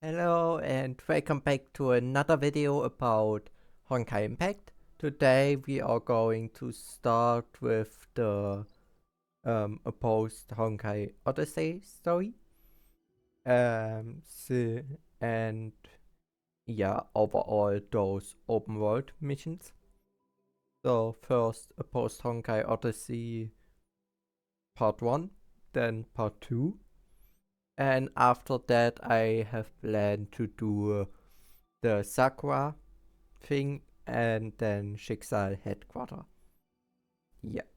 Hello and welcome back to another video about Honkai Impact. Today we are going to start with the Post-Honkai Odyseey story. And yeah, overall those open world missions. So first a Post-Honkai Odyssey part 1, then part 2. And after that I have planned to do the Sakura thing and then Schicksal headquarter. Yeah.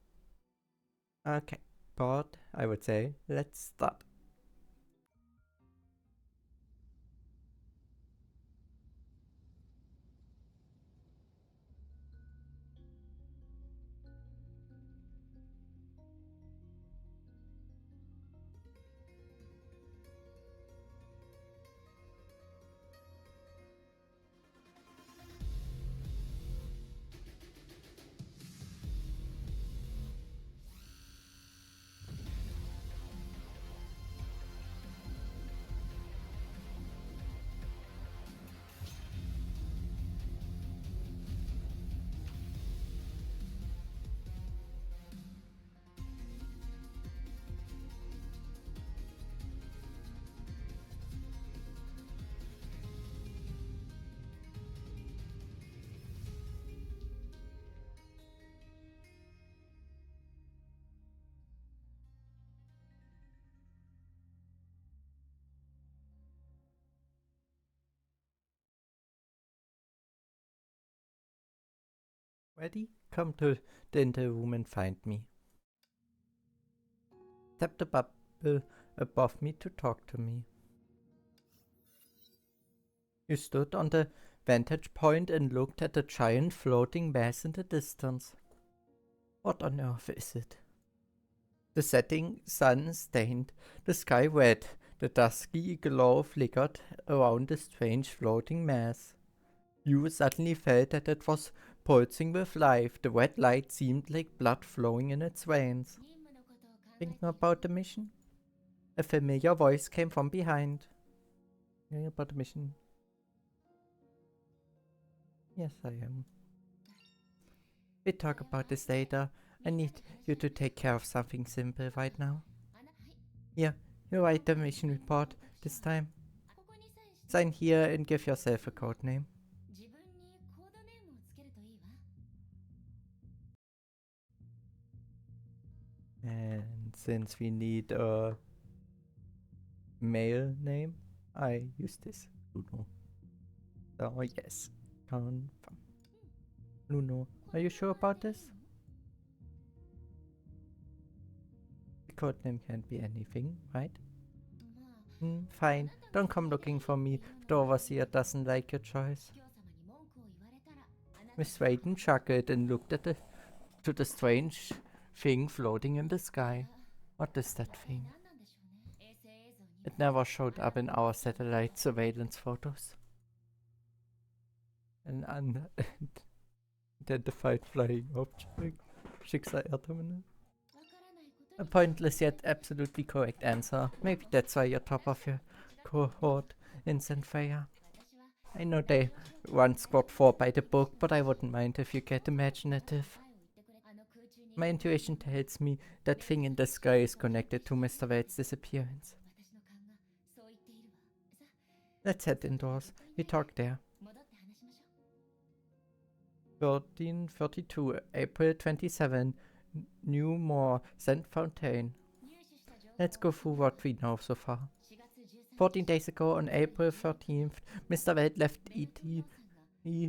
Okay. But I would say let's start. Ready? Come to the inner room and find me. Tap the bubble above me to talk to me. You stood on the vantage point and looked at the giant floating mass in the distance. What on earth is it? The setting sun stained the sky red. The dusky glow flickered around the strange floating mass. You suddenly felt that it was pulsing with life. The red light seemed like blood flowing in its veins. Thinking about the mission? A familiar voice came from behind. Thinking about the mission? Yes, I am. We talk about this later. I need you to take care of something simple right now. Here, you write the mission report this time. Sign here and give yourself a code name. And since we need a male name, I use this. Luno. So yes, confirm. Luno, are you sure about this? The code name can't be anything, right? Fine, don't come looking for me. The overseer doesn't like your choice. Miss Swayden chuckled and looked at the strange thing floating in the sky. What is that thing? It never showed up in our satellite surveillance photos. An unidentified flying object. Schicksal Air Terminal. A pointless yet absolutely correct answer. Maybe that's why you're top of your cohort in Zenfaya. I know they once got 4 by the book, but I wouldn't mind if you get imaginative. My intuition tells me that thing in the sky is connected to Mr. Wade's disappearance. Let's head indoors. We talk there. 1332, April 27. New Moor, St. Fontaine. Let's go through what we know so far. 14 days ago, on April 13th, Mr. Wade left ET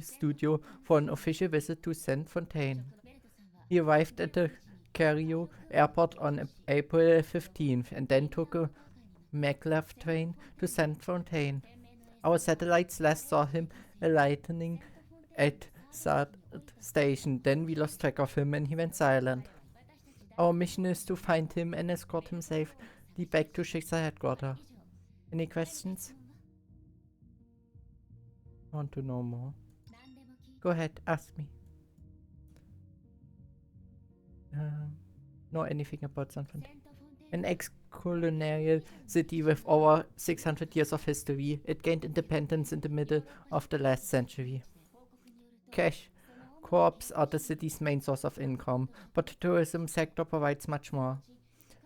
studio for an official visit to St. Fontaine. He arrived at the Cairo airport on April 15th and then took a maglev train to St. Fontaine. Our satellites last saw him alighting at Sad station. Then we lost track of him and he went silent. Our mission is to find him and escort him safely back to Schicksal headquarters. Any questions? Want to know more? Go ahead, ask me. Know anything about San Fontaine? An colonial city with over 600 years of history. It gained independence in the middle of the last century. Cash crops are the city's main source of income, but the tourism sector provides much more.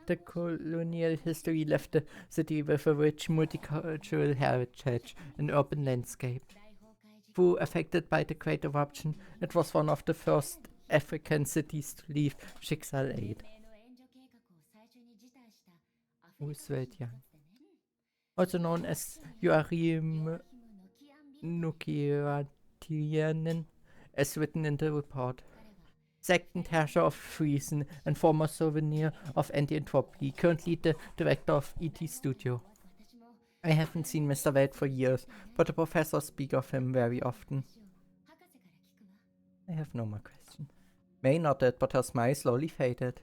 The colonial history left the city with a rich multicultural heritage and urban landscape. Though affected by the Great Eruption, it was one of the first African cities to leave Schicksal aid. Roosevelt Young. Also known as Joachim Nukiratianen, as written in the report. Second Herrscher of Friesen and former souvenir of anti-entropy, currently the director of ET Studio. I haven't seen Mr. Welt for years, but the professors speak of him very often. I have no more questions. May nodded, but her smile slowly faded.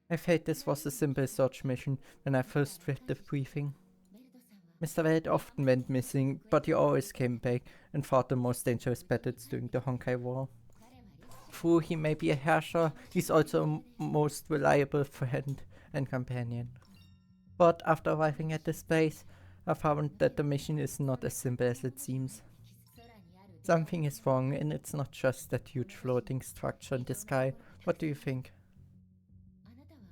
I felt this was a simple search mission when I first read the briefing. Mr. Welt often went missing, but he always came back and fought the most dangerous battles during the Honkai War. Though he may be a Herrscher, he's also a most reliable friend and companion. But after arriving at this place, I found that the mission is not as simple as it seems. Something is wrong, and it's not just that huge floating structure in the sky. What do you think?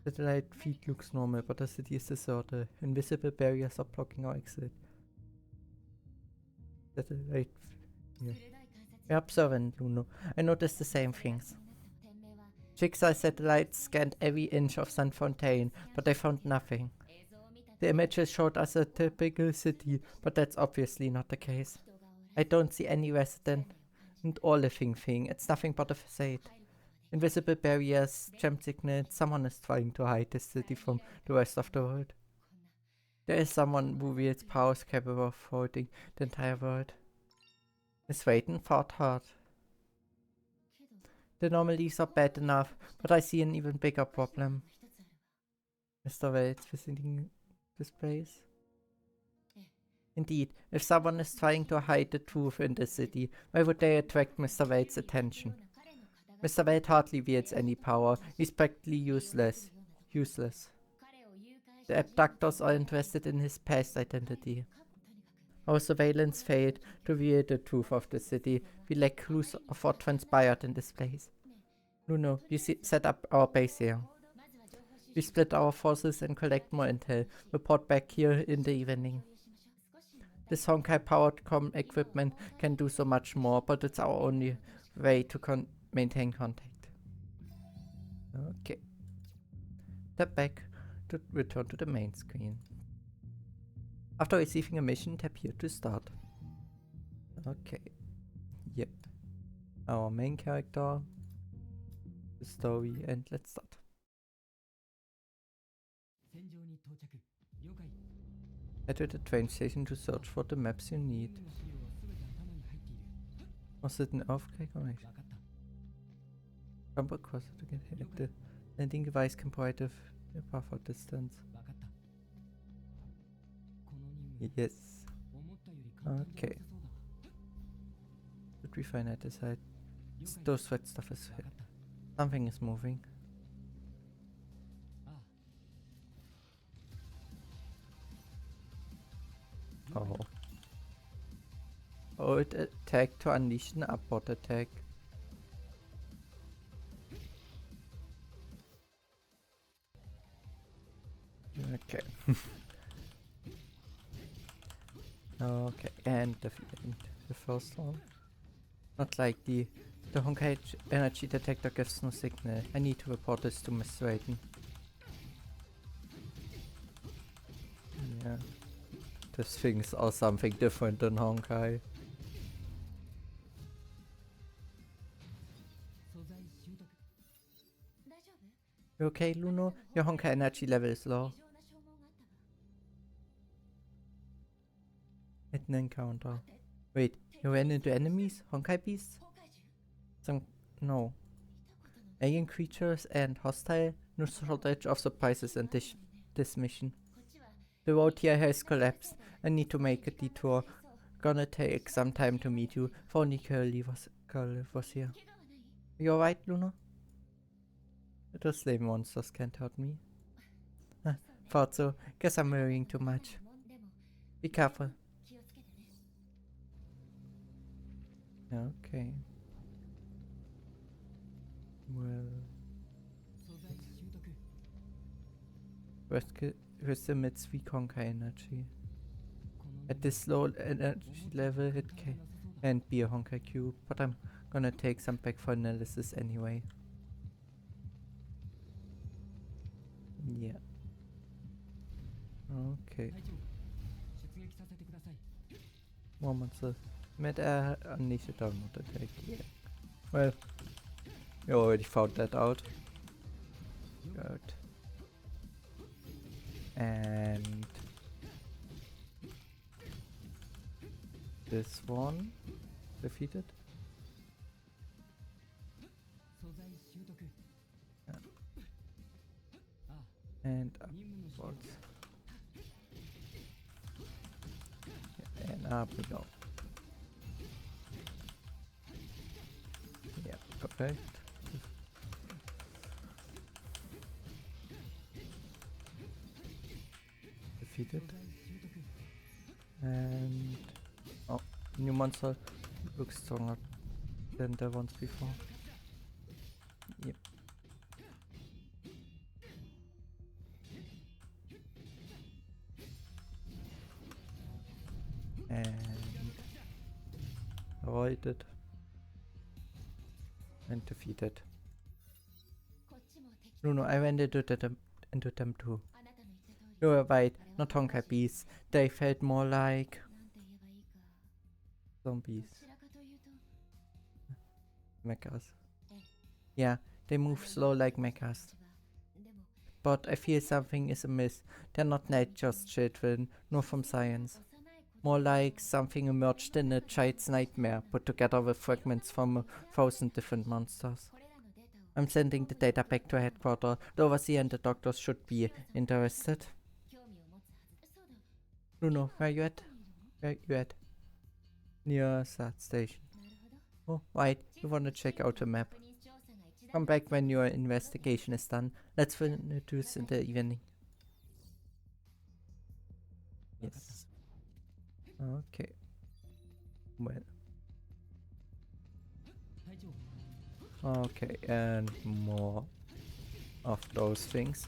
Satellite feed looks normal, but the city is deserted. Invisible barriers are blocking our exit. Satellite. Yeah. You're observant, Luno. I noticed the same things. Jigsaw satellites scanned every inch of Sun Fontaine, but they found nothing. The images showed us a typical city, but that's obviously not the case. I don't see any resident or living thing. It's nothing but a facade. Invisible barriers, jump signals, someone is trying to hide this city from the rest of the world. There is someone who wields powers capable of holding the entire world. Miss Wayton fought hard. The anomalies are bad enough, but I see an even bigger problem. Mr. Wales visiting this place? Indeed, if someone is trying to hide the truth in the city, why would they attract Mr. Wade's attention? Mr. Wade hardly wields any power. He's practically useless. The abductors are interested in his past identity. Our surveillance failed to reveal the truth of the city. We lack clues of what transpired in this place. Luno, we set up our base here. We split our forces and collect more intel. Report back here in the evening. This Honkai-powered equipment can do so much more, but it's our only way to maintain contact. Okay. Tap back to return to the main screen. After receiving a mission, tap here to start. Okay. Yep. Our main character, the story, and let's start. Head to the train station to search for the maps you need. Was it an earthquake or not? Jump across it to get hit. The landing device can provide a buffer distance. Yes. Okay. Should we find at the side? Those red stuff is hit. Something is moving. Oh. Oh, it attacked to unleash an upward attack. Okay. Okay, and the first one. Not like the Honkai Energy detector gives no signal. I need to report this to Miss Wayton. Yeah. These things are something different than Honkai. You okay, Luno? Your Honkai energy level is low. Hidden encounter. Wait, you ran into enemies? Honkai beasts? No. Alien creatures and hostile? No shortage of surprises in this mission. The road here has collapsed. I need to make a detour. Gonna take some time to meet you. If only Curly was here. You alright, Luna? The slave monsters can't hurt me. Thought so. Guess I'm worrying too much. Be careful. Okay. Well. Where's the mid-weak Honkai Energy? At this low energy level, it can't be a Honkai Cube, but I'm gonna take some back for analysis anyway. Yeah. Okay. More monsters. Mid-air, unleash a downward attack. Yeah. Well, you already found that out. Good. And this one defeated. Yeah. And upwards. Yeah, and up we go. Yeah, perfect. Defeated. And oh, new monster looks stronger than the ones before. Yep. And avoided and defeated. No, I went into them too. You were right, not Honkai beasts. They felt more like zombies. Mechas. Yeah, they move slow like mechas. But I feel something is amiss. They're not nature's children, nor from science. More like something emerged in a child's nightmare, put together with fragments from 1,000 different monsters. I'm sending the data back to headquarters. The overseer and the doctors should be interested. Bruno, where you at? Where you at? Near Sad Station. Oh, right, you wanna check out the map. Come back when your investigation is done. Let's finish this in the evening. Yes. Okay. Well. Okay, and more of those things.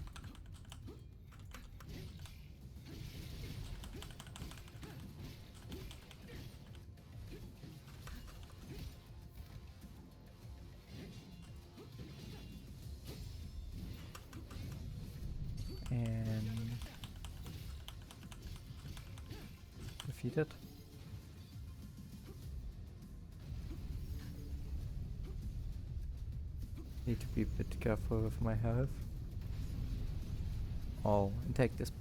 And defeated. Need to be a bit careful with my health. Oh, and take this.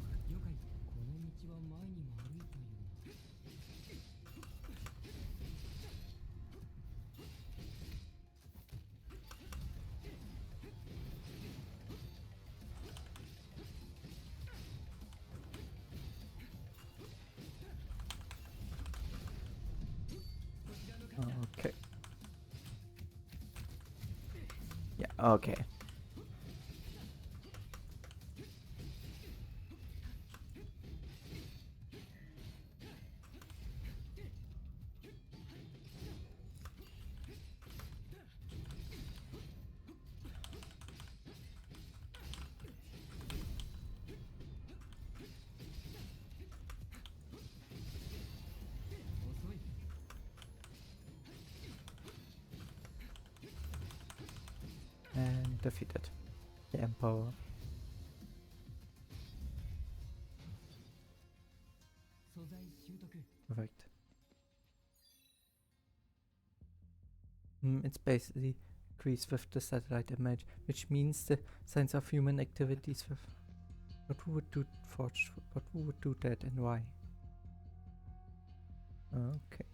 Okay. Yeah, okay. And defeated. The Emperor. Perfect. It's basically increased with the satellite image, which means the signs of human activities with. But who would do forge? But who would do that and why? Okay.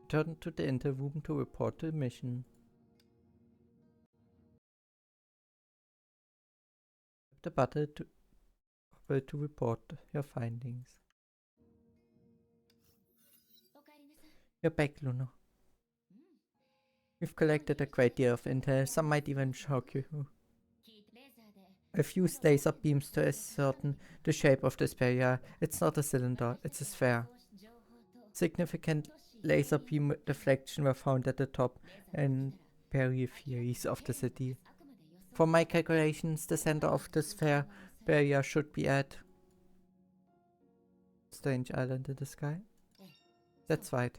Turn to the interroom to report the mission. The button to report your findings. You're back, Luno. We've collected a great deal of intel. Some might even shock you. I've used laser beams to ascertain the shape of this barrier. It's not a cylinder, it's a sphere. Significant laser beam deflection were found at the top and peripheries of the city. For my calculations, the center of the sphere barrier should be at strange island in the sky. That's right.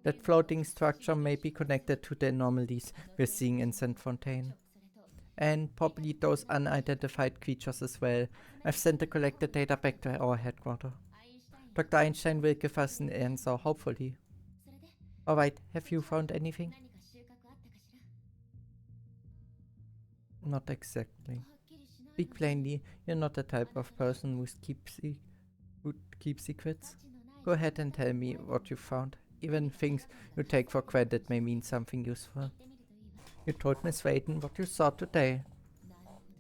That floating structure may be connected to the anomalies we're seeing in St. Fontaine. And probably those unidentified creatures as well. I've sent the collected data back to our headquarters. Dr. Einstein will give us an answer, hopefully. Alright, have you found anything? Not exactly. Speak plainly, you're not the type of person who keeps secrets. Go ahead and tell me what you found. Even things you take for granted may mean something useful. You told Miss Wayton what you saw today.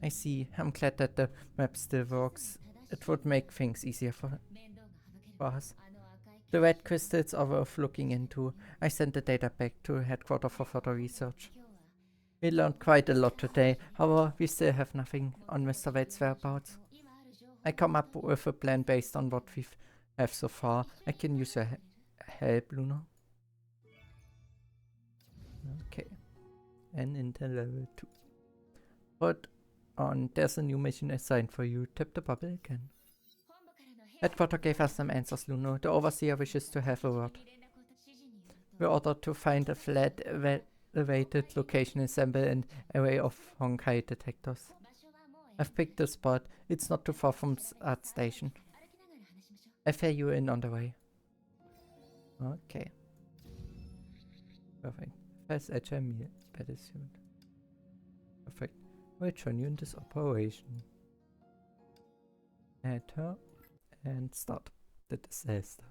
I see. I'm glad that the map still works. It would make things easier for us. The red crystals are worth looking into. I sent the data back to headquarters for further research. We learned quite a lot today, however, we still have nothing on Mr. Wade's whereabouts. I come up with a plan based on what we have so far. I can use your help, Luna. Okay. And into level 2. Hold on, there's a new mission assigned for you. Tap the bubble again. Headquarters gave us some answers, Luno. The Overseer wishes to have a word. We're ordered to find a flat elevated location and assemble an array of Honkai detectors. I've picked the spot. It's not too far from Art Station. I fare you in on the way. Okay. Perfect. Fast agile meal. Better suit. Perfect. We'll join you in this operation. Enter and start the disaster.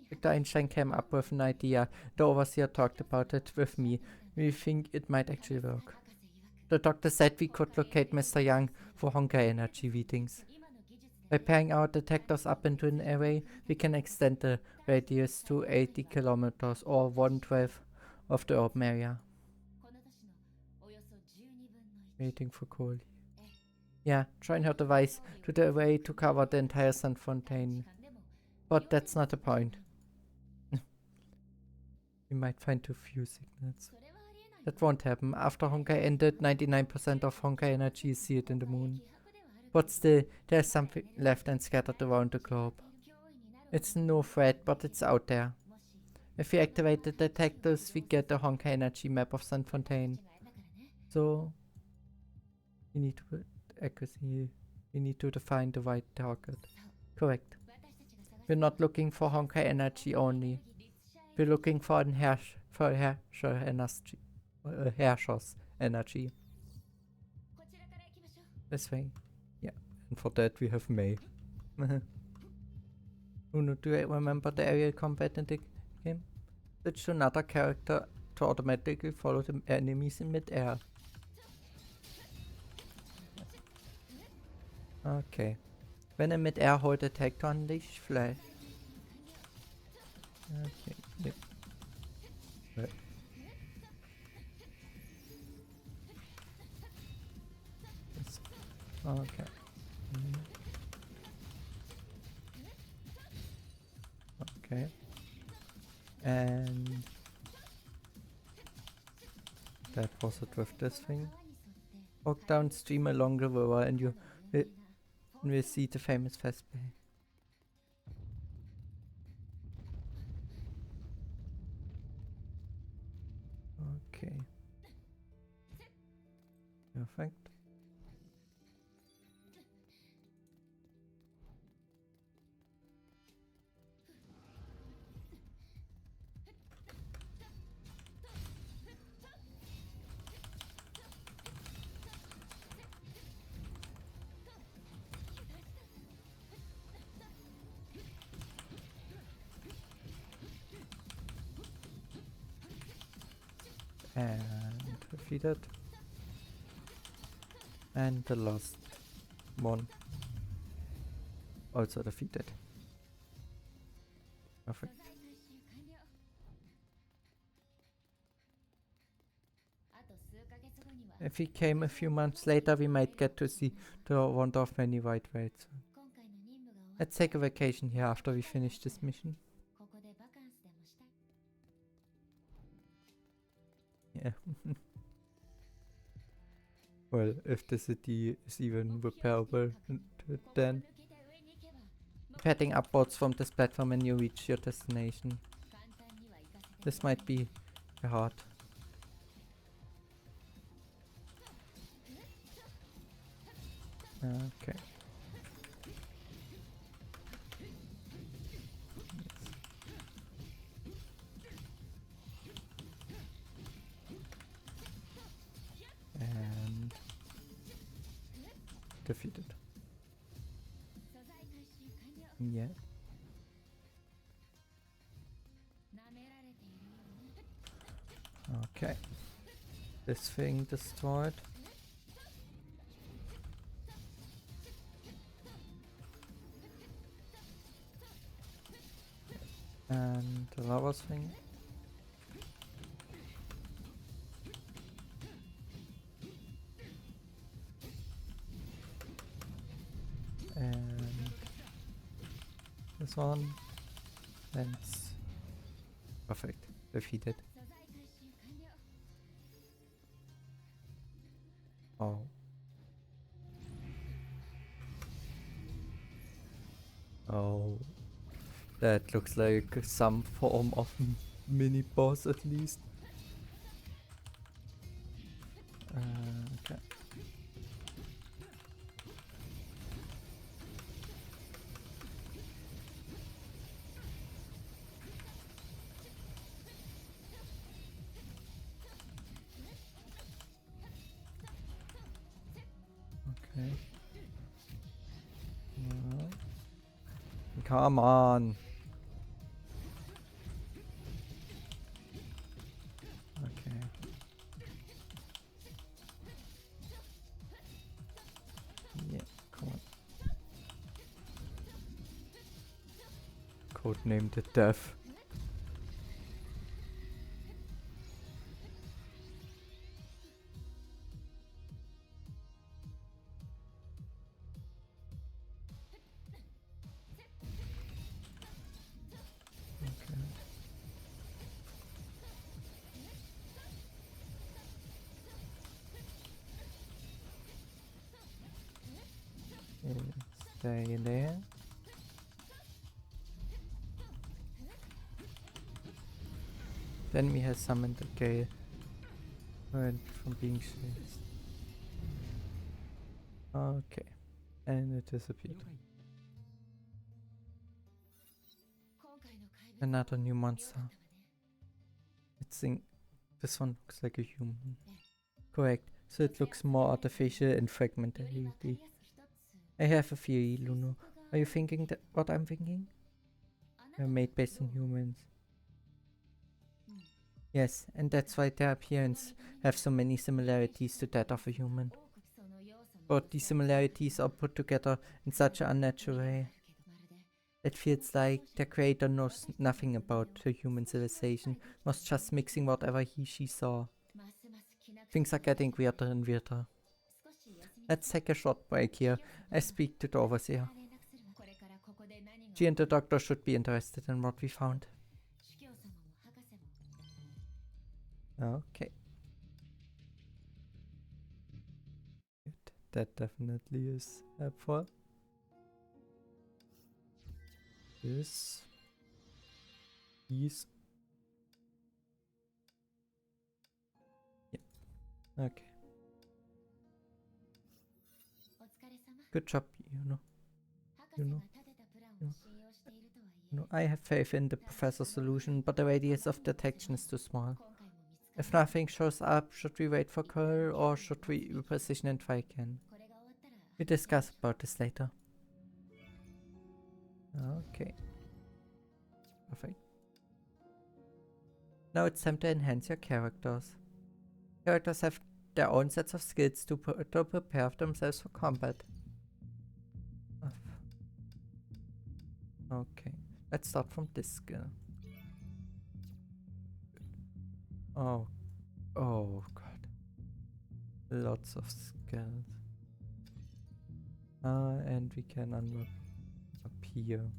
Dr. Einstein came up with an idea. The Overseer talked about it with me. We think it might actually work. The doctor said we could locate Mr. Young for Honkai Energy readings. By pairing our detectors up into an array, we can extend the radius to 80 kilometers or 1/12 of the open area. Waiting for Coley. Yeah, join her device to the array to cover the entire St. Fontaine. But that's not the point. We might find too few signals. That won't happen. After Honkai ended, 99% of Honkai energy is sealed in the moon. But still, there's something left and scattered around the globe. It's no threat, but it's out there. If we activate the detectors, we get a Honkai energy map of St. Fontaine. So, we need to accuracy. We need to define the right target. Correct. We're not looking for Honkai energy only. We're looking for an Herrscher's energy. This way. Yeah. And for that we have May. Uno, do I remember the aerial combat in the game? Switch to another character to automatically follow the enemies in mid-air. Okay. When in mid-air, hold attack to unleash flash. Okay. Yep. Right. Okay. Okay. And that was it with this thing. Walk downstream along the river and you will see the famous fast bay. Okay. Perfect. And defeated. And the last one also defeated. Perfect. If he came a few months later, we might get to see the wonder of many white whales. Let's take a vacation here after we finish this mission. Yeah. Well, if the city is even repairable, then heading upwards from this platform and you reach your destination. This might be hard. Okay. And defeated. Yeah. Okay. This thing destroyed. And the lava thing. And this one. That's perfect. Defeated. Oh. Oh. That looks like some form of mini boss at least. Okay. Okay. No. Come on. Okay. Yeah, come on. Codenamed Death. Stay there. Then we have summoned the gale. Went from being chased. Okay. And it disappeared. Another new monster. I think this one looks like a human. Correct. So it looks more artificial and fragmented. I have a theory, Luno. Are you thinking that what I'm thinking? They're made based on humans. Yes, and that's why their appearance have so many similarities to that of a human. But these similarities are put together in such an unnatural way. It feels like the creator knows nothing about the human civilization, was just mixing whatever she saw. Things are getting weirder and weirder. Let's take a short break here. I speak to the overseer. She and the doctor should be interested in what we found. Okay. Good. That definitely is helpful. This. These. Yeah. Okay. Good job, you know. I have faith in the professor's solution, but the radius of detection is too small. If nothing shows up, should we wait for Curl or should we reposition and try again? We discuss about this later. Okay. Perfect. Now it's time to enhance your characters. Characters have their own sets of skills to prepare themselves for combat. Okay. Let's start from this skill. Oh. Oh god. lots of skills. And we can unlock up here.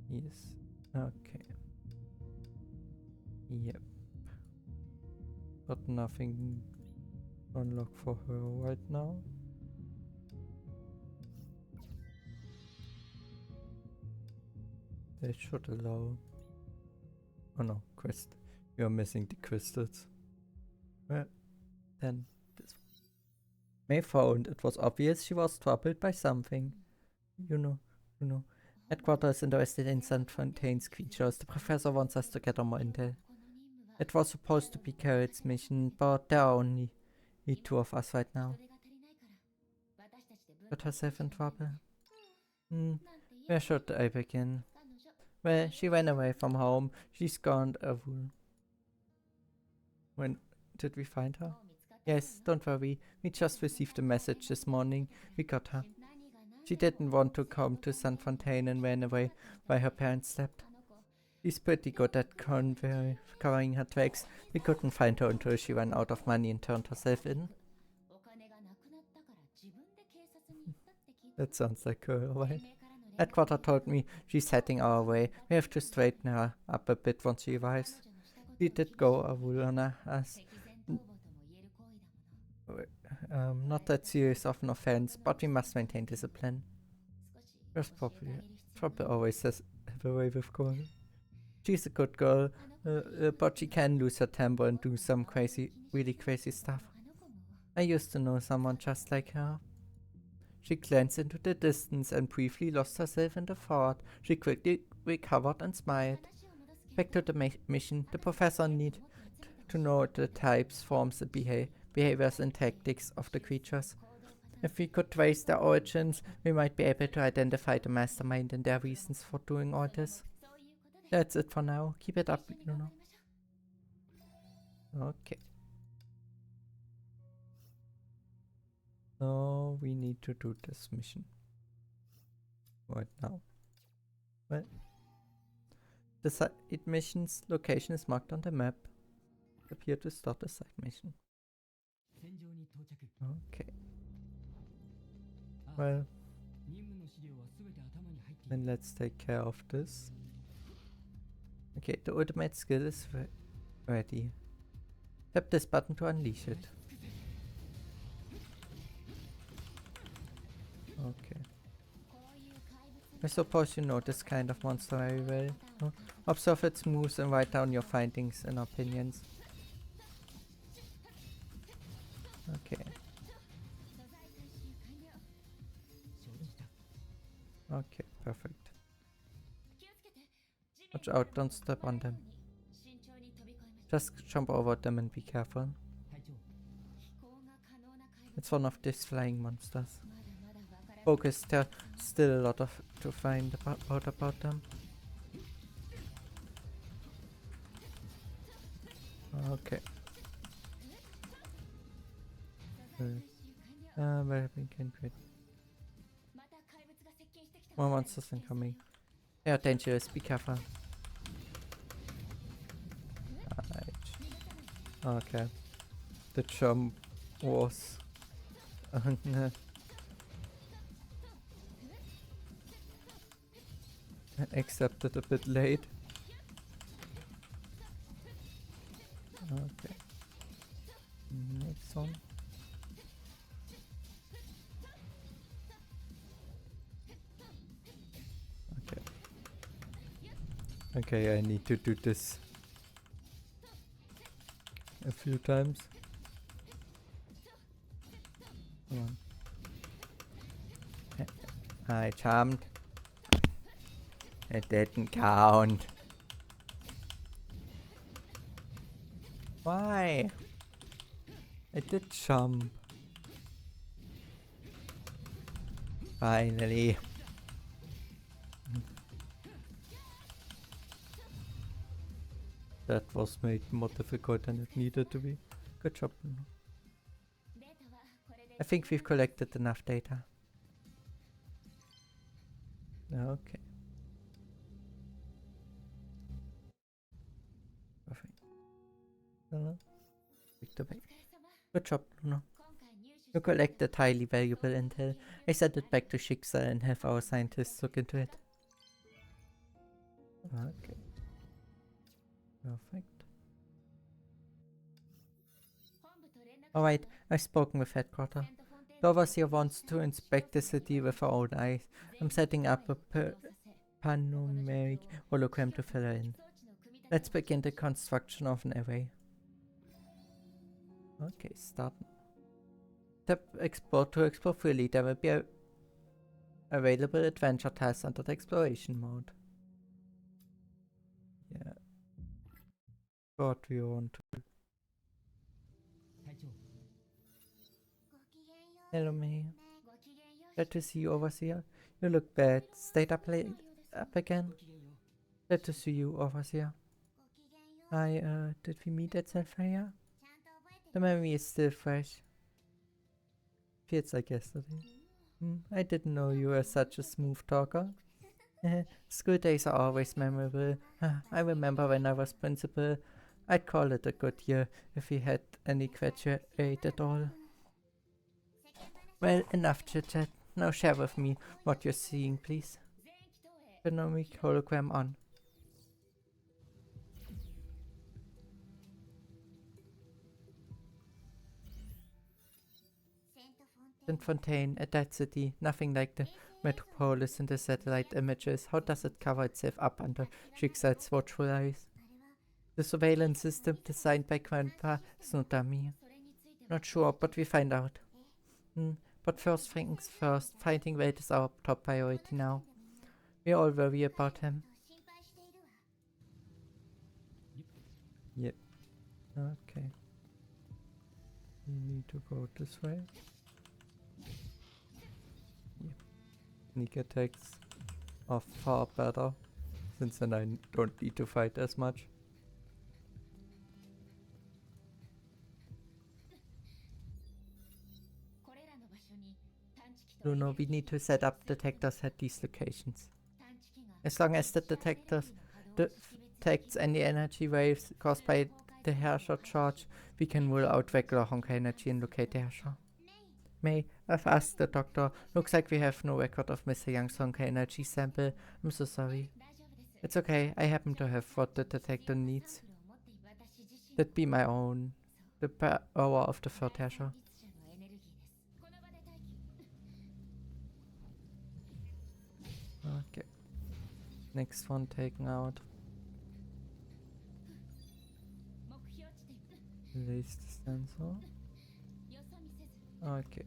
Yes. Okay. Yep. But nothing to unlock for her right now. They should allow. Oh no, quest. You're missing the crystals. Well, then this. May found it was obvious she was troubled by something. You know. Headquarters interested in St. Fontaine's creatures. The professor wants us to gather more intel. It was supposed to be Carrot's mission, but there are only two of us right now. Got herself in trouble? Where should I begin? Well, she ran away from home. She's gone a wool. When did we find her? Yes, don't worry. We just received a message this morning. We got her. She didn't want to come to St. Fontaine and ran away while her parents slept. She's pretty good at covering her tracks. We couldn't find her until she ran out of money and turned herself in. That sounds like her, right? Headquarter told me she's heading our way. We have to straighten her up a bit once she arrives. She did go a wool on us. Not that serious of an offense, but we must maintain discipline. There's probably always have a way with girl. She's a good girl, but she can lose her temper and do some really crazy stuff. I used to know someone just like her. She glanced into the distance and briefly lost herself in the thought. She quickly recovered and smiled. Back to the mission, the professor needed to know the types, forms, and behaviors and tactics of the creatures. If we could trace their origins, we might be able to identify the mastermind and their reasons for doing all this. That's it for now. Keep it up, Okay. So we need to do this mission right now. Well, the side mission's location is marked on the map. Appear to start the side mission. Okay. Well, then let's take care of this. Okay, the ultimate skill is ready. Tap this button to unleash it. Okay. I suppose you know this kind of monster very well. Huh? Observe its moves and write down your findings and opinions. Okay. Okay, perfect. Watch out, don't step on them. Just jump over them and be careful. It's one of these flying monsters. Focus, there's still a lot to find about them. Okay. Where we can create more monsters incoming. They are dangerous, be careful. Right. Okay. The jump was accepted a bit late. Okay. Next one. Okay. Okay, I need to do this a few times. Come on. I jumped. It didn't count. Why? I did jump. Finally. That was made more difficult than it needed to be. Good job. I think we've collected enough data. Okay. Perfect. the way. Good job, Luno. You collected highly valuable intel. I sent it back to Schicksal and have our scientists look into it. Okay. Perfect. Alright, I've spoken with headquarters. The overseer wants to inspect the city with our own eyes. I'm setting up a panoramic hologram to fill her in. Let's begin the construction of an array. Okay, start. Tap explore to explore freely. There will be available adventure tasks under the exploration mode. Yeah. What we want to. Hello, May. Glad to see you, Overseer. You look bad. Stayed up late up again? Glad to see you, Overseer. Did we meet at Sapphire? The memory is still fresh. Feels like yesterday. I didn't know you were such a smooth talker. School days are always memorable. I remember when I was principal, I'd call it a good year if we had any graduate at all. Well, enough chit-chat. Now share with me what you're seeing, please. Panoramic hologram on. Fontaine, at that city, nothing like the metropolis in the satellite images. How does it cover itself up under Schicksal's watchful eyes? The surveillance system designed by Grandpa is no dummy. Not sure, but we find out. But first things first, finding Wade is our top priority now. We all worry about him. Yep. Okay. We need to go this way. Sneak attacks are far better, since then I don't need to fight as much. Luno, we need to set up detectors at these locations. As long as the detectors detects any energy waves caused by the Herrscher charge, we can rule out regular Honkai Energy and locate the Herrscher. May, I've asked the doctor. Looks like we have no record of Mr. Young's Honkai Energy sample. I'm so sorry. It's okay, I happen to have what the detector needs. That'd be my own. The power of the third Herrscher. Okay. Next one taken out. Release the sensor. Okay.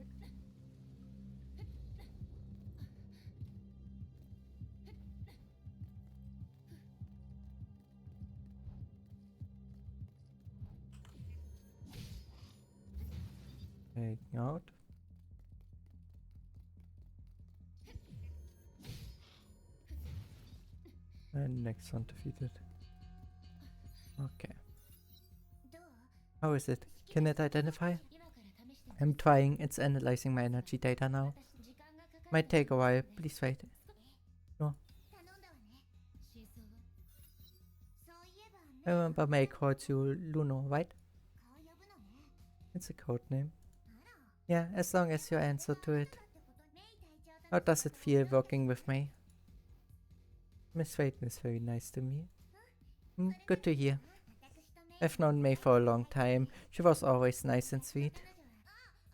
Taking out. And next one defeated. Okay. How is it? Can it identify? I'm trying. It's analyzing my energy data now. Might take a while. Please wait. No. I remember May calls you Luno, right? It's a code name. Yeah, as long as you answer to it. How does it feel working with May? Miss Wade is very nice to me. Good to hear. I've known May for a long time. She was always nice and sweet.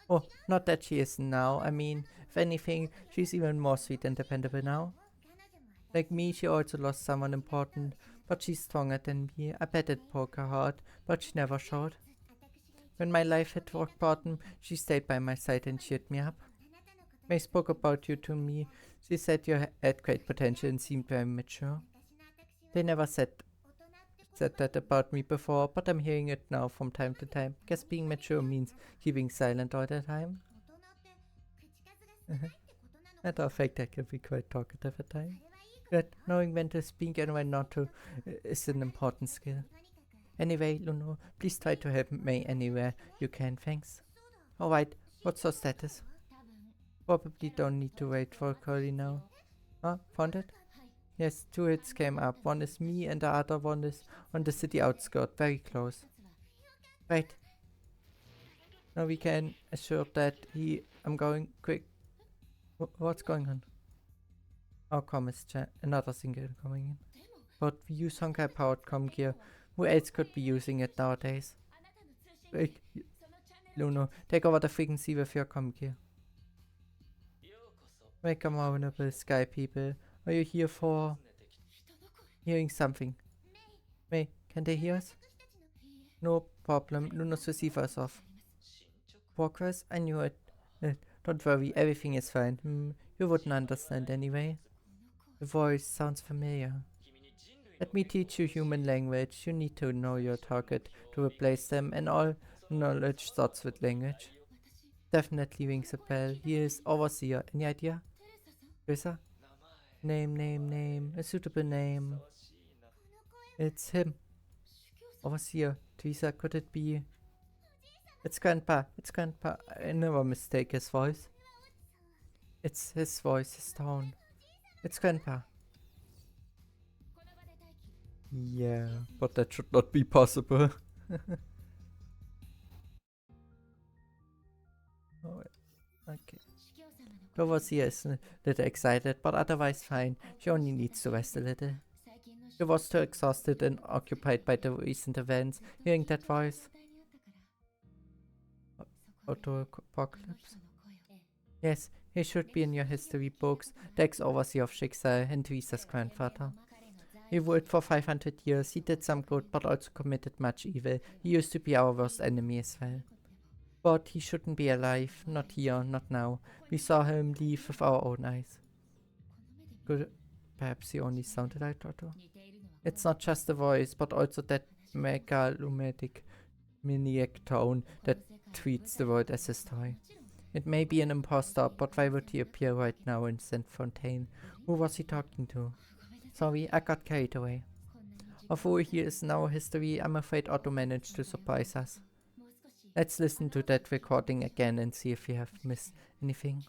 Oh, not that she isn't now. I mean, if anything, she's even more sweet and dependable now. Like me, she also lost someone important, but she's stronger than me. I bet it broke her heart, but she never showed. When my life hit rock bottom, she stayed by my side and cheered me up. May spoke about you to me. She said you had great potential and seemed very mature. They never said that about me before, but I'm hearing it now from time to time. Guess being mature means keeping silent all the time. Matter of fact, I can be quite talkative at times. But knowing when to speak and when not to is an important skill. Anyway, Luno, please try to help May anywhere you can, thanks. Alright, what's her status? Probably don't need to wait for Curly now. Found it? Yes, 2 hits came up. One is me and the other one is on the city outskirt, very close. Right. Now we can assure that I'm going quick. What's going on? Oh, commerce chat. Another single coming in. But we use Honkai powered com gear. Who else could be using it nowadays? Wait, Luno, take over the frequency with your com gear. Welcome, honorable sky people. Are you here for hearing something? May, can they hear us? No problem. Luno's receiver is off. Progress? I knew it. Don't worry, everything is fine. You wouldn't understand anyway. The voice sounds familiar. Let me teach you human language. You need to know your target to replace them, and all knowledge starts with language. Definitely rings a bell. He is Overseer. Any idea? Teresa? Name. A suitable name. It's him. Overseer. Teresa, could it be? It's Grandpa. I never mistake his voice. It's his voice, his tone. It's Grandpa. Yeah, but that should not be possible. Oh, okay. Overseer is a little excited, but otherwise fine. She only needs to rest a little. She was too exhausted and occupied by the recent events. Hearing that voice. Auto-apocalypse? Yes, he should be in your history books. The ex-overseer of Schicksal and Teresa's grandfather. He ruled for 500 years. He did some good, but also committed much evil. He used to be our worst enemy as well. But he shouldn't be alive. Not here, not now. We saw him leave with our own eyes. Good. Perhaps he only sounded like Toto. It's not just the voice, but also that megalomaniac maniac tone that treats the world as his toy. It may be an imposter, but why would he appear right now in St. Fontaine? Who was he talking to? Sorry, I got carried away. Although he is now history, I'm afraid Otto managed to surprise us. Let's listen to that recording again and see if we have missed anything.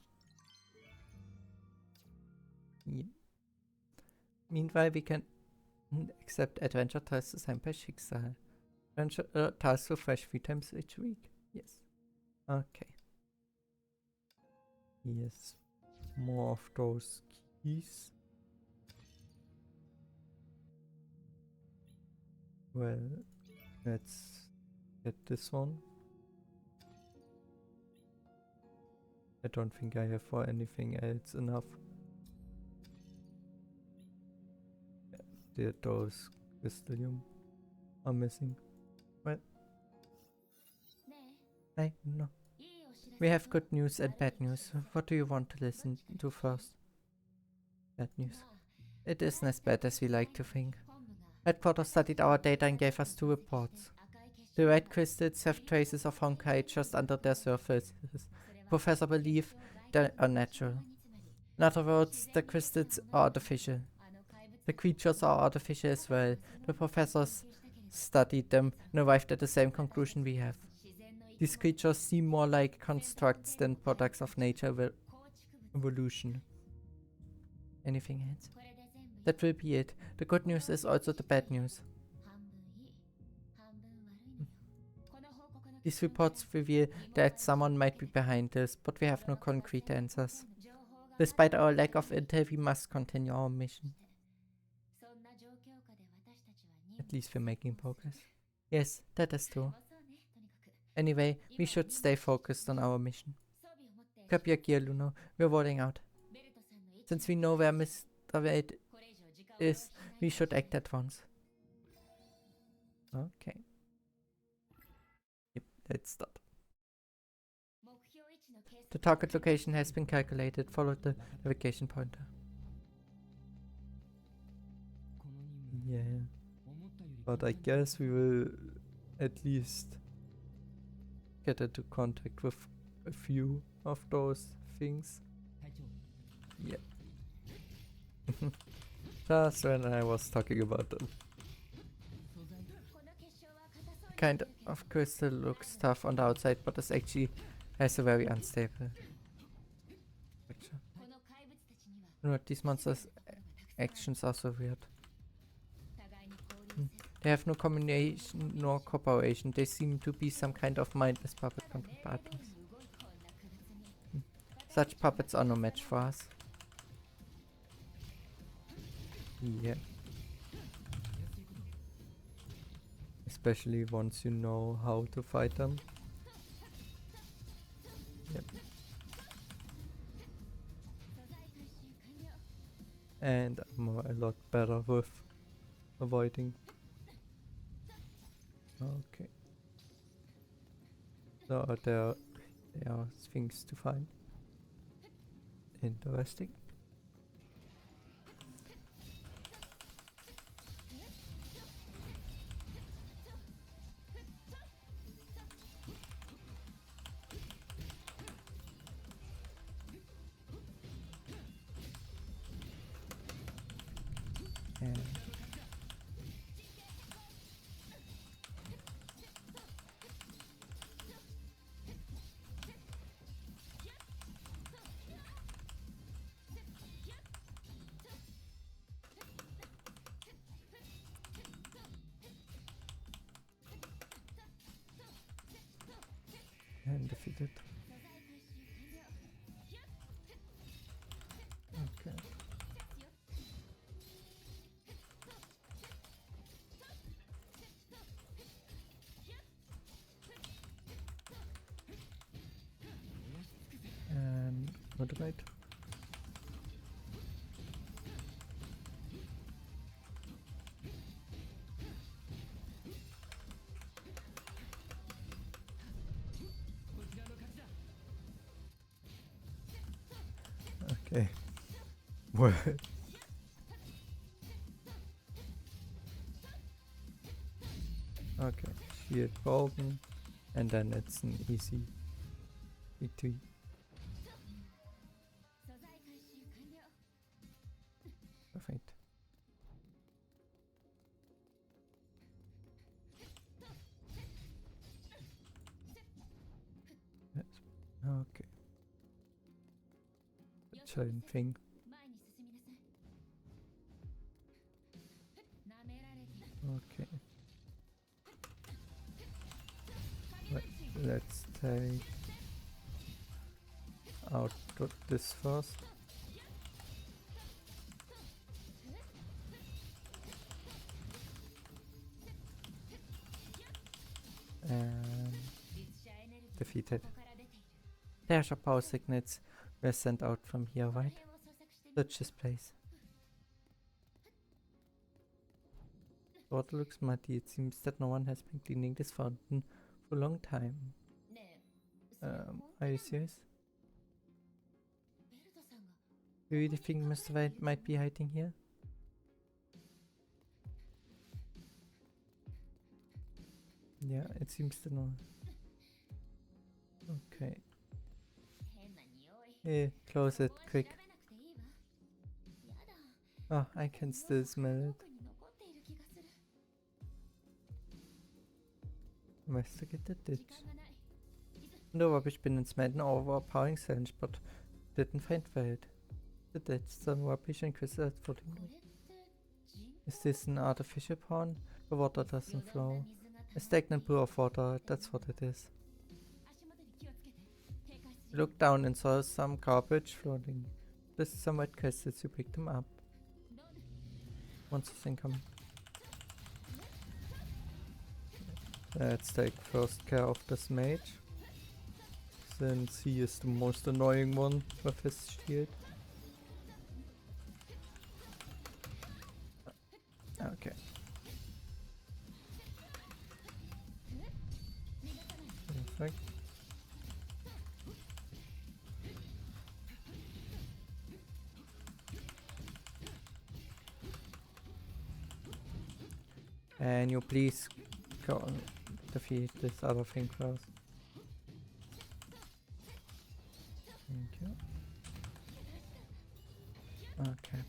Yeah. Meanwhile, we can accept Adventure Tasks assigned by Schicksal. Adventure tasks refresh 3 times each week. Yes. Okay. Yes. More of those keys. Well, let's get this one. I don't think I have for anything else enough. Those crystallium are missing. Well, no. We have good news and bad news. What do you want to listen to first? Bad news. It isn't as bad as we like to think. Headquarters studied our data and gave us 2 reports. The red crystals have traces of Honkai just under their surfaces. Professor believes they are natural. In other words, the crystals are artificial. The creatures are artificial as well. The professors studied them and arrived at the same conclusion we have. These creatures seem more like constructs than products of nature evolution. Anything else? That will be it. The good news is also the bad news. These reports reveal that someone might be behind this, but we have no concrete answers. Despite our lack of intel, we must continue our mission. At least we're making progress. Yes, that is true. Anyway, we should stay focused on our mission. Grab your gear, Luno. We're rolling out. Since we know where Mr. Wade is, we should act at once. Okay. Yep, let's start. The target location has been calculated. Follow the navigation pointer. Yeah. But I guess we will at least get into contact with a few of those things. Yeah. Just when I was talking about them. Kind of crystal looks tough on the outside, but this actually has a very unstable structure. You know, these monsters' actions are so weird. They have no combination nor cooperation. They seem to be some kind of mindless puppet controlled by others. Such puppets are no match for us. Yeah. Especially once you know how to fight them. Yep. And I'm a lot better with avoiding. Okay. So there are things to find. Interesting. And defeated. Okay. And moderate. Okay. What? Okay. Shield broken. And then it's an easy retreat. Perfect. Yes. Okay. Giant thing. Okay. Let's take out this first. And defeated. There's our power signets were sent out from here, right? Search this place. Water looks muddy. It seems that no one has been cleaning this fountain for a long time. Are you serious? Do you really think Mr. White might be hiding here? Yeah, it seems to know. Okay. Hey, close it, quick. Oh, I can still smell it. Investigate the ditch. No rubbish bin and smelled an overpowering stench, but didn't find Welt. The ditch, some rubbish and crystals floating away. Is this an artificial pond? The water doesn't flow. A stagnant pool of water, that's what it is. You looked down and saw some garbage floating. There's some wet crystals, you picked them up. Monsters incoming. Let's take first care of this mage, since he is the most annoying one with his shield. Okay. Perfect. And you please go on defeat this other thing first. Thank you. Okay.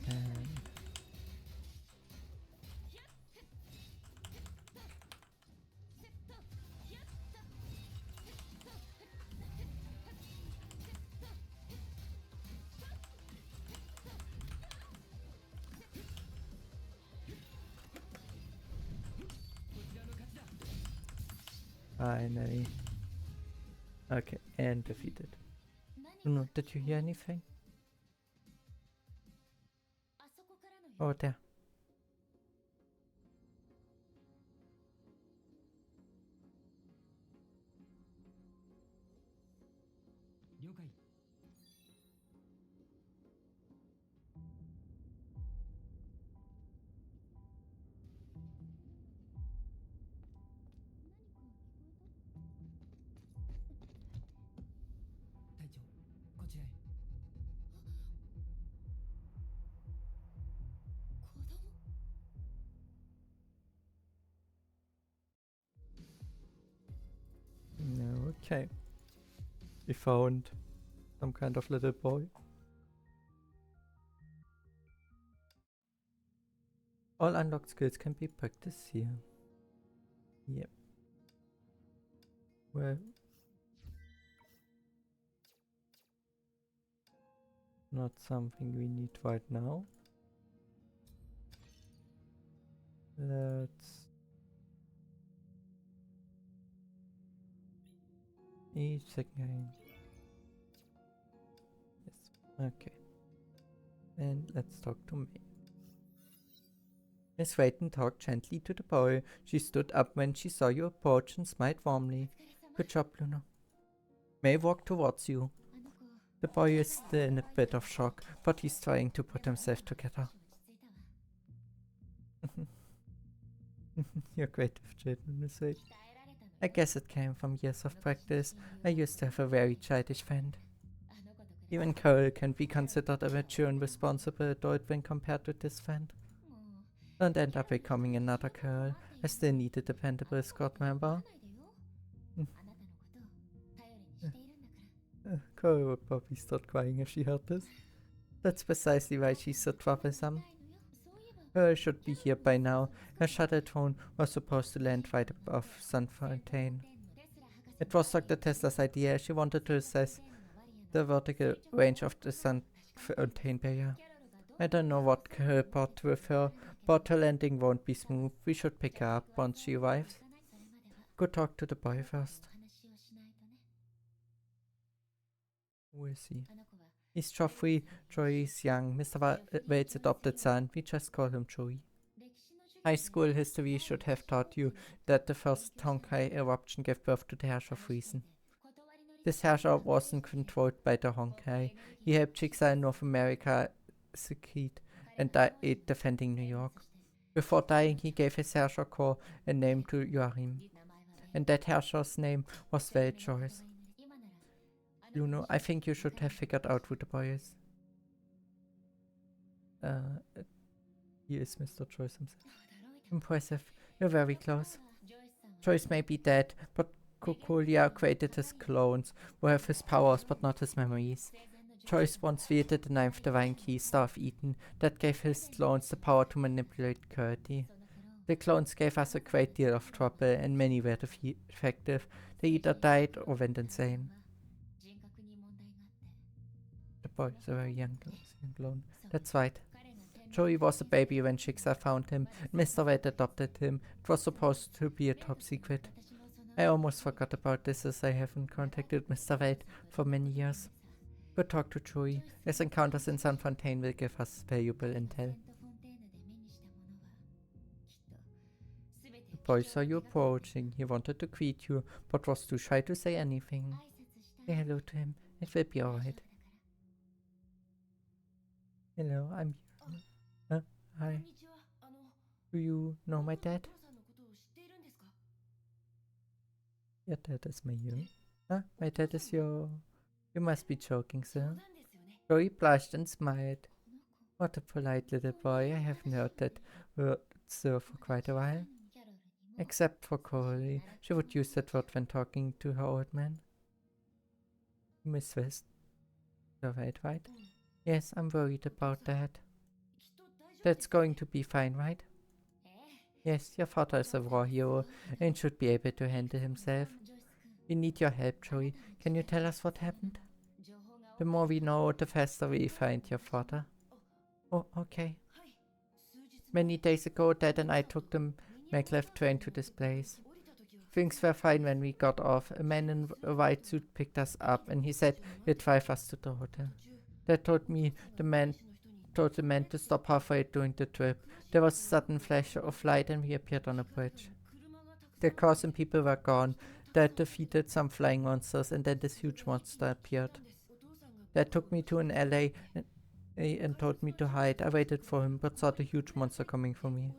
And Finally. Okay, and defeated. No, did you hear anything? Oh, there. No, okay. We found some kind of little boy. All unlocked skills can be practiced here. Yep. Well, not something we need right now. Let's each second. Yes. Okay. And let's talk to May. Miss Wayton talked gently to the boy. She stood up when she saw you approach and smiled warmly. Good job, Luna. May walked towards you. The boy is still in a bit of shock, but he's trying to put himself together. You're great with children, Miss Wayton. I guess it came from years of practice. I used to have a very childish friend. Even Cole can be considered a mature and responsible adult when compared to this friend. Don't end up becoming another Cole. I still need a dependable squad member. Cole would probably start crying if she heard this. That's precisely why she's so troublesome. Cole should be here by now. Her shuttle drone was supposed to land right above Sun Fontaine. It was Dr. Tesla's idea. She wanted to assess the vertical range of the Sun Fontaine barrier. I don't know what Cole brought with her, but her landing won't be smooth. We should pick her up once she arrives. Go talk to the boy first. Who is he? He's Geoffrey. Joey's young. Mr. Wade's adopted son. We just call him Joey. High school history should have taught you that the first Honkai eruption gave birth to the Herrscher of Reason. This Herrscher wasn't controlled by the Honkai. He helped Jigsaw in North America succeed and died defending New York. Before dying, he gave his Herrscher Corps a name to Joachim. And that Herrscher's name was Wade Joyce. Luno, I think you should have figured out who the boy is. He is Mr. Joyce himself. Impressive. You're very close. Joyce may be dead, but Kukulia created his clones, who have his powers but not his memories. Joyce once wielded the ninth divine key, Star of Eden, that gave his clones the power to manipulate gravity. The clones gave us a great deal of trouble, and many were defective. They either died or went insane. The boy is a very young clone. That's right. Joey was a baby when Jigsaw found him. Mr. Wade adopted him. It was supposed to be a top secret. I almost forgot about this as I haven't contacted Mr. Wade for many years. Go talk to Joey. His encounters in San Fontaine will give us valuable intel. The boy saw you approaching. He wanted to greet you, but was too shy to say anything. Say hello to him. It will be alright. Hello, I'm here. Huh? Hi. Do you know my dad? Your dad is my you. Huh? My dad is your... You must be joking, sir. Joey blushed and smiled. What a polite little boy. I haven't heard that word, sir, for quite a while. Except for Corey. She would use that word when talking to her old man. Miss West. You're right? Yes, I'm worried about that. That's going to be fine, right? Yes, your father is a war hero and should be able to handle himself. We need your help, Joey. Can you tell us what happened? The more we know, the faster we find your father. Oh, okay. Many days ago, Dad and I took the maglev train to this place. Things were fine when we got off. A man in a white suit picked us up and he said he'd drive us to the hotel. Dad told the man to stop halfway during the trip. There was a sudden flash of light and we appeared on a bridge. The cars and people were gone. Dad defeated some flying monsters and then this huge monster appeared. Dad took me to an alley and told me to hide. I waited for him but saw the huge monster coming for me.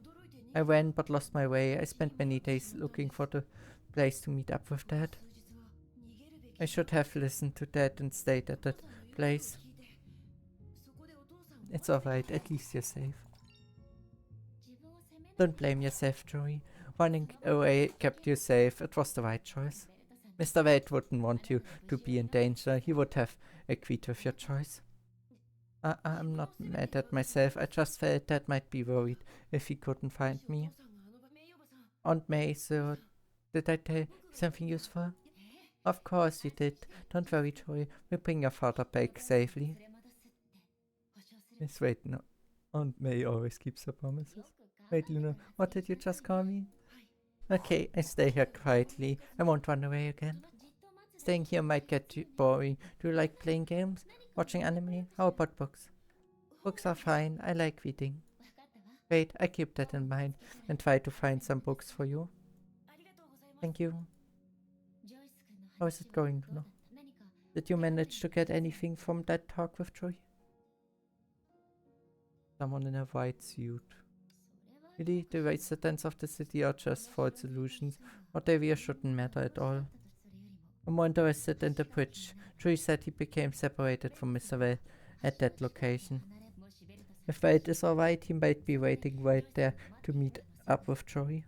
I ran but lost my way. I spent many days looking for the place to meet up with Dad. I should have listened to Dad and stayed at that place. It's alright, at least you're safe. Don't blame yourself, Joey. Running away kept you safe. It was the right choice. Mr. Wade wouldn't want you to be in danger. He would have agreed with your choice. I'm not mad at myself. I just felt Dad might be worried if he couldn't find me. Aunt May, sir, did I tell you something useful? Of course you did. Don't worry, Joey. We'll bring your father back safely. Miss Wade, no. Aunt May always keeps her promises. Wait, Luna, what did you just call me? Okay, I stay here quietly. I won't run away again. Staying here might get boring. Do you like playing games? Watching anime? How about books? Books are fine. I like reading. Wait, I keep that in mind and try to find some books for you. Thank you. How is it going, Luna? Did you manage to get anything from that talk with Joey? Someone in a white suit. Really? The residents of the city are just false illusions. What they wear shouldn't matter at all. I'm more interested in the bridge. Joey said he became separated from Mr. Wade at that location. If Wade is alright, he might be waiting right there to meet up with Joey.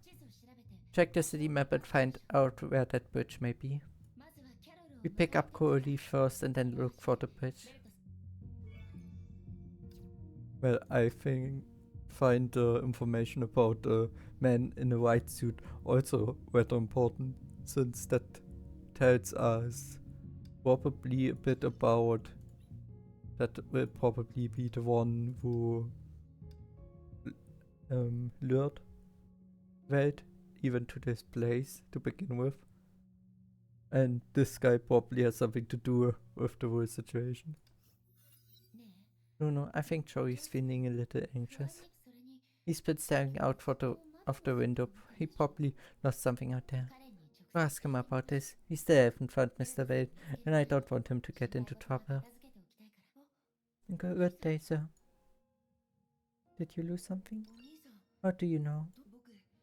Check the city map and find out where that bridge may be. We pick up Coralie first and then look for the bridge. Well, I find the information about the man in a white suit also rather important, since that tells us probably a bit about that will probably be the one who lured Wade even to this place to begin with. And this guy probably has something to do with the whole situation. No, I think Joey's feeling a little anxious. He's been staring out of the window. He probably lost something out there. Ask him about this. He's there haven't found Mr. Wade, and I don't want him to get into trouble. Good day, sir. Did you lose something? How do you know?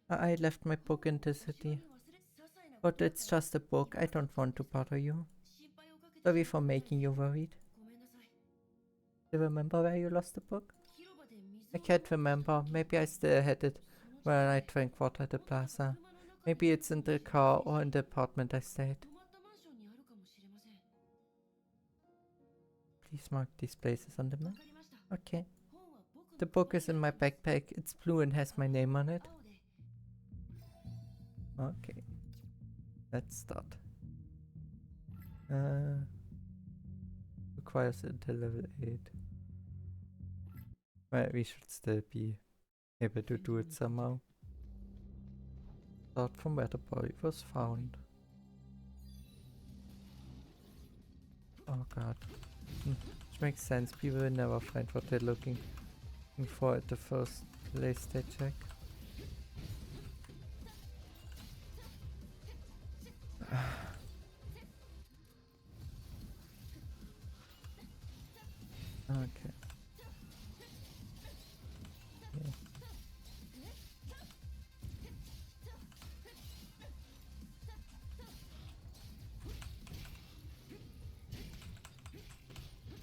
I left my book in the city. But it's just a book. I don't want to bother you. Sorry for making you worried. Do you remember where you lost the book? I can't remember. Maybe I still had it when I drank water at the plaza. Maybe it's in the car or in the apartment I stayed. Please mark these places on the map. Okay. The book is in my backpack. It's blue and has my name on it. Okay. Let's start. Requires until level 8. Well, we should still be able to do it somehow. Start from where the body was found. Oh god. Which makes sense. People will never find what they're looking for at the first place they check. Okay.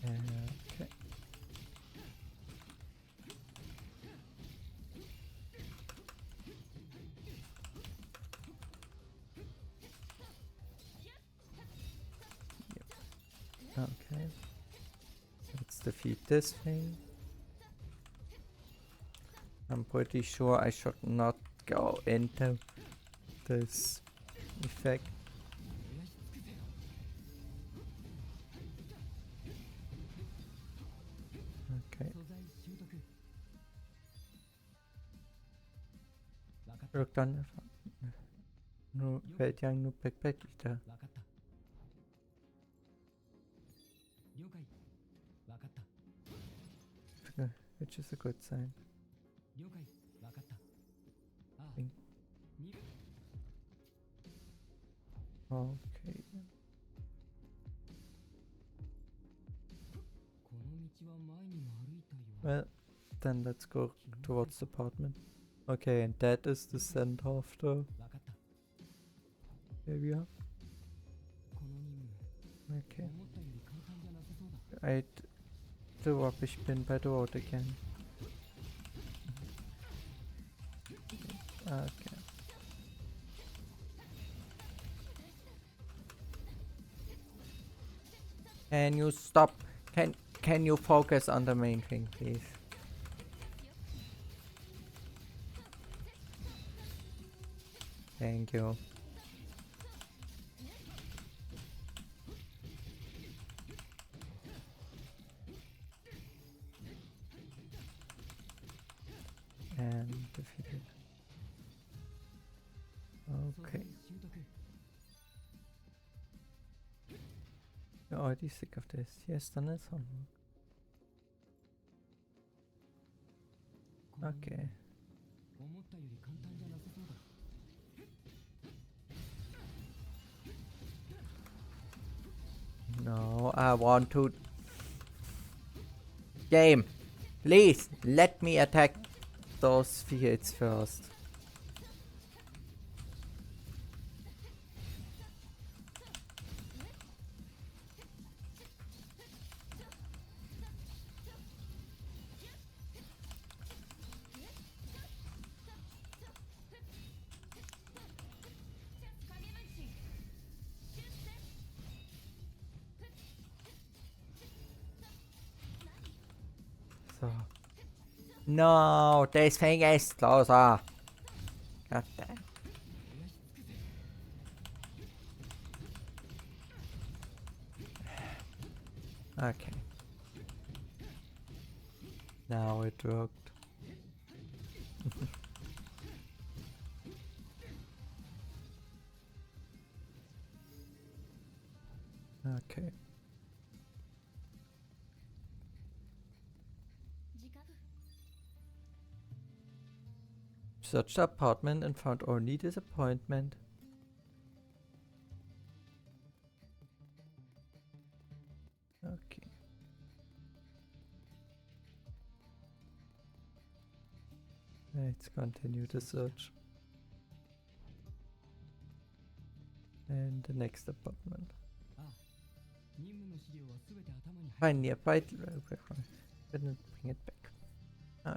Okay. Okay. Let's defeat this thing. I'm pretty sure I should not go into this effect. Okay. Look down. Nu fällt ja nur Backpack wieder. Wird schon so gut sein. Okay. Well, then let's go towards the apartment. Okay, and that is the center of the area. Okay. I do rubbish bin by the road again. Okay. Can you stop? Can you focus on the main thing, please? Thank you. And defeated. Okay. You're already sick of this. Yes, then it's on. Okay. No, I want to... Game! Please, let me attack those fields first. So. No, this thing is closer. God damn. Okay. Now it worked. Okay. Searched the apartment and found only disappointment. Okay. Let's continue the search. And the next apartment. Find nearby. Couldn't bring it back.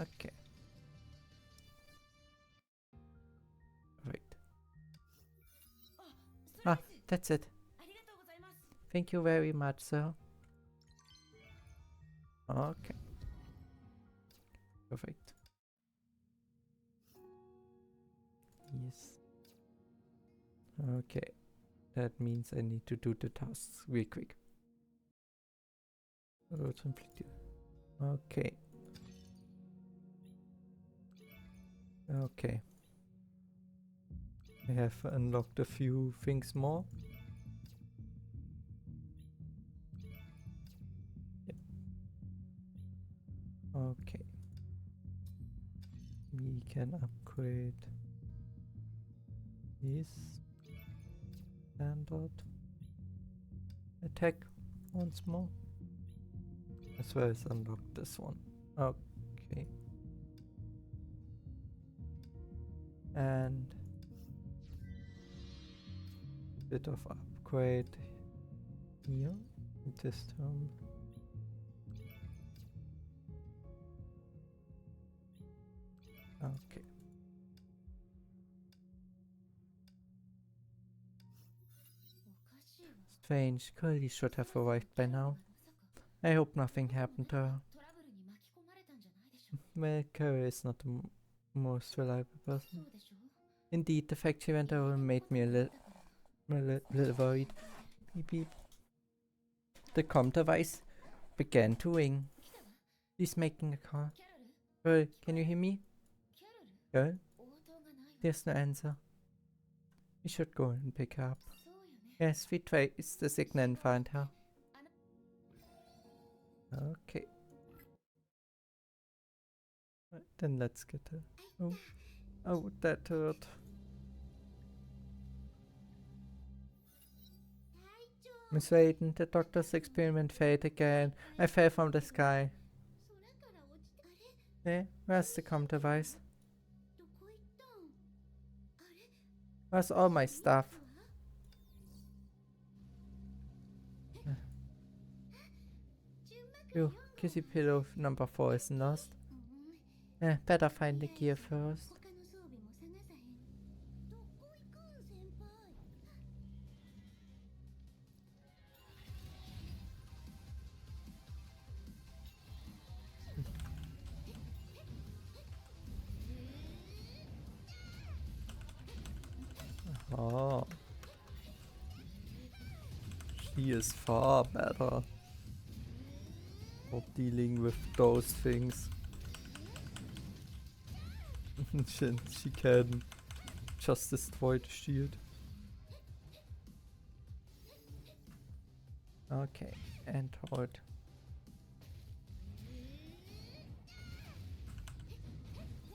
Okay. Right. Ah, that's it. Thank you very much, sir. Okay. Perfect. Yes. Okay. That means I need to do the tasks real quick. Oh, it's completed. Okay. Okay. I have unlocked a few things more. Yep. Okay. We can upgrade this standard attack once more, as well as unlock this one. Okay. And bit of upgrade here this term. Okay. Strange. Curly should have arrived by now. I hope nothing happened to her. Well, Curly is not the most reliable person. Indeed, the fact she went over made me a little worried. Beep beep. The comm device began to ring. She's making a call. Girl, can you hear me? Girl? There's no answer. We should go and pick her up. Yes, we trace the signal and find her. Okay. Right, then let's get her. Oh, oh, that hurt. Miss Waden, the doctor's experiment failed again. I fell from the sky. Eh, where's the comm device? Where's all my stuff? You, kissy pillow number 4 is lost. Better find the gear first. Oh. She is far better for dealing with those things. she can just destroy the shield. Okay, and hold.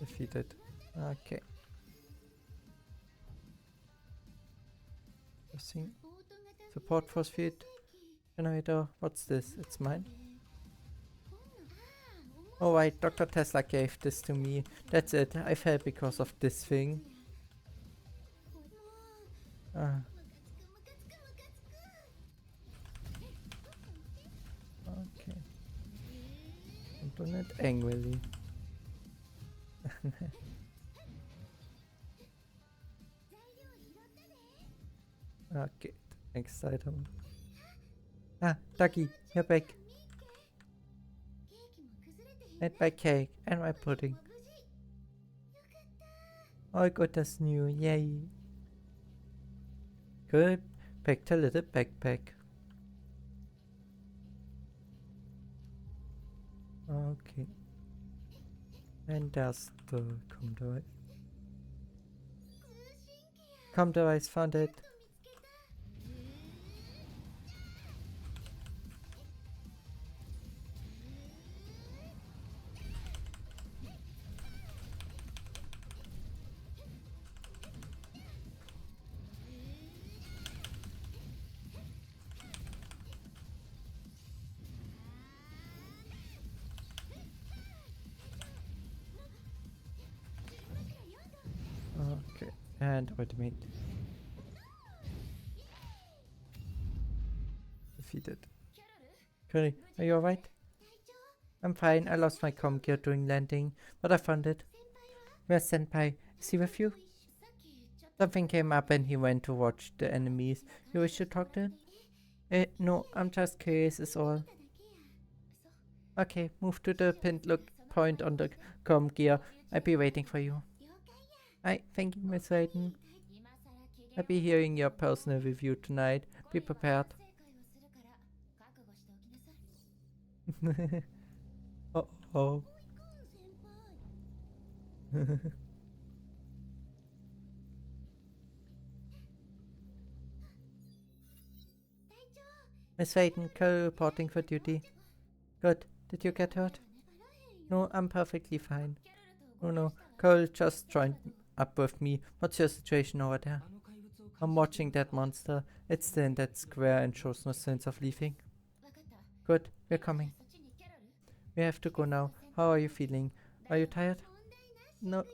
Defeated. Okay. Support force field generator. What's this? It's mine. Oh right, Dr. Tesla gave this to me. That's it. I fell because of this thing. Okay. I'm doing it angrily. Okay, next item. Ducky, you're back. And my cake and my pudding. All good as new, yay. Good, packed a little backpack. Okay. And there's the comm device. Comm device, found it. Okay, and ultimate. Defeated. Curry, are you alright? I'm fine, I lost my comm gear during landing, but I found it. Where's Senpai? Is he with you? Something came up and he went to watch the enemies. You wish to talk to him? No, I'm just curious is all. Okay, move to the pinned look point on the comm gear. I'll be waiting for you. Hi, thank you, Miss Hayden. I'll be hearing your personal review tonight. Be prepared. Uh-oh. Miss Hayden, Cole reporting for duty. Good. Did you get hurt? No, I'm perfectly fine. Oh no, Cole just joined up with me. What's your situation over there? I'm watching that monster. It's still in that square and shows no sense of leaving. Good, we're coming. We have to go now. How are you feeling? Are you tired? No,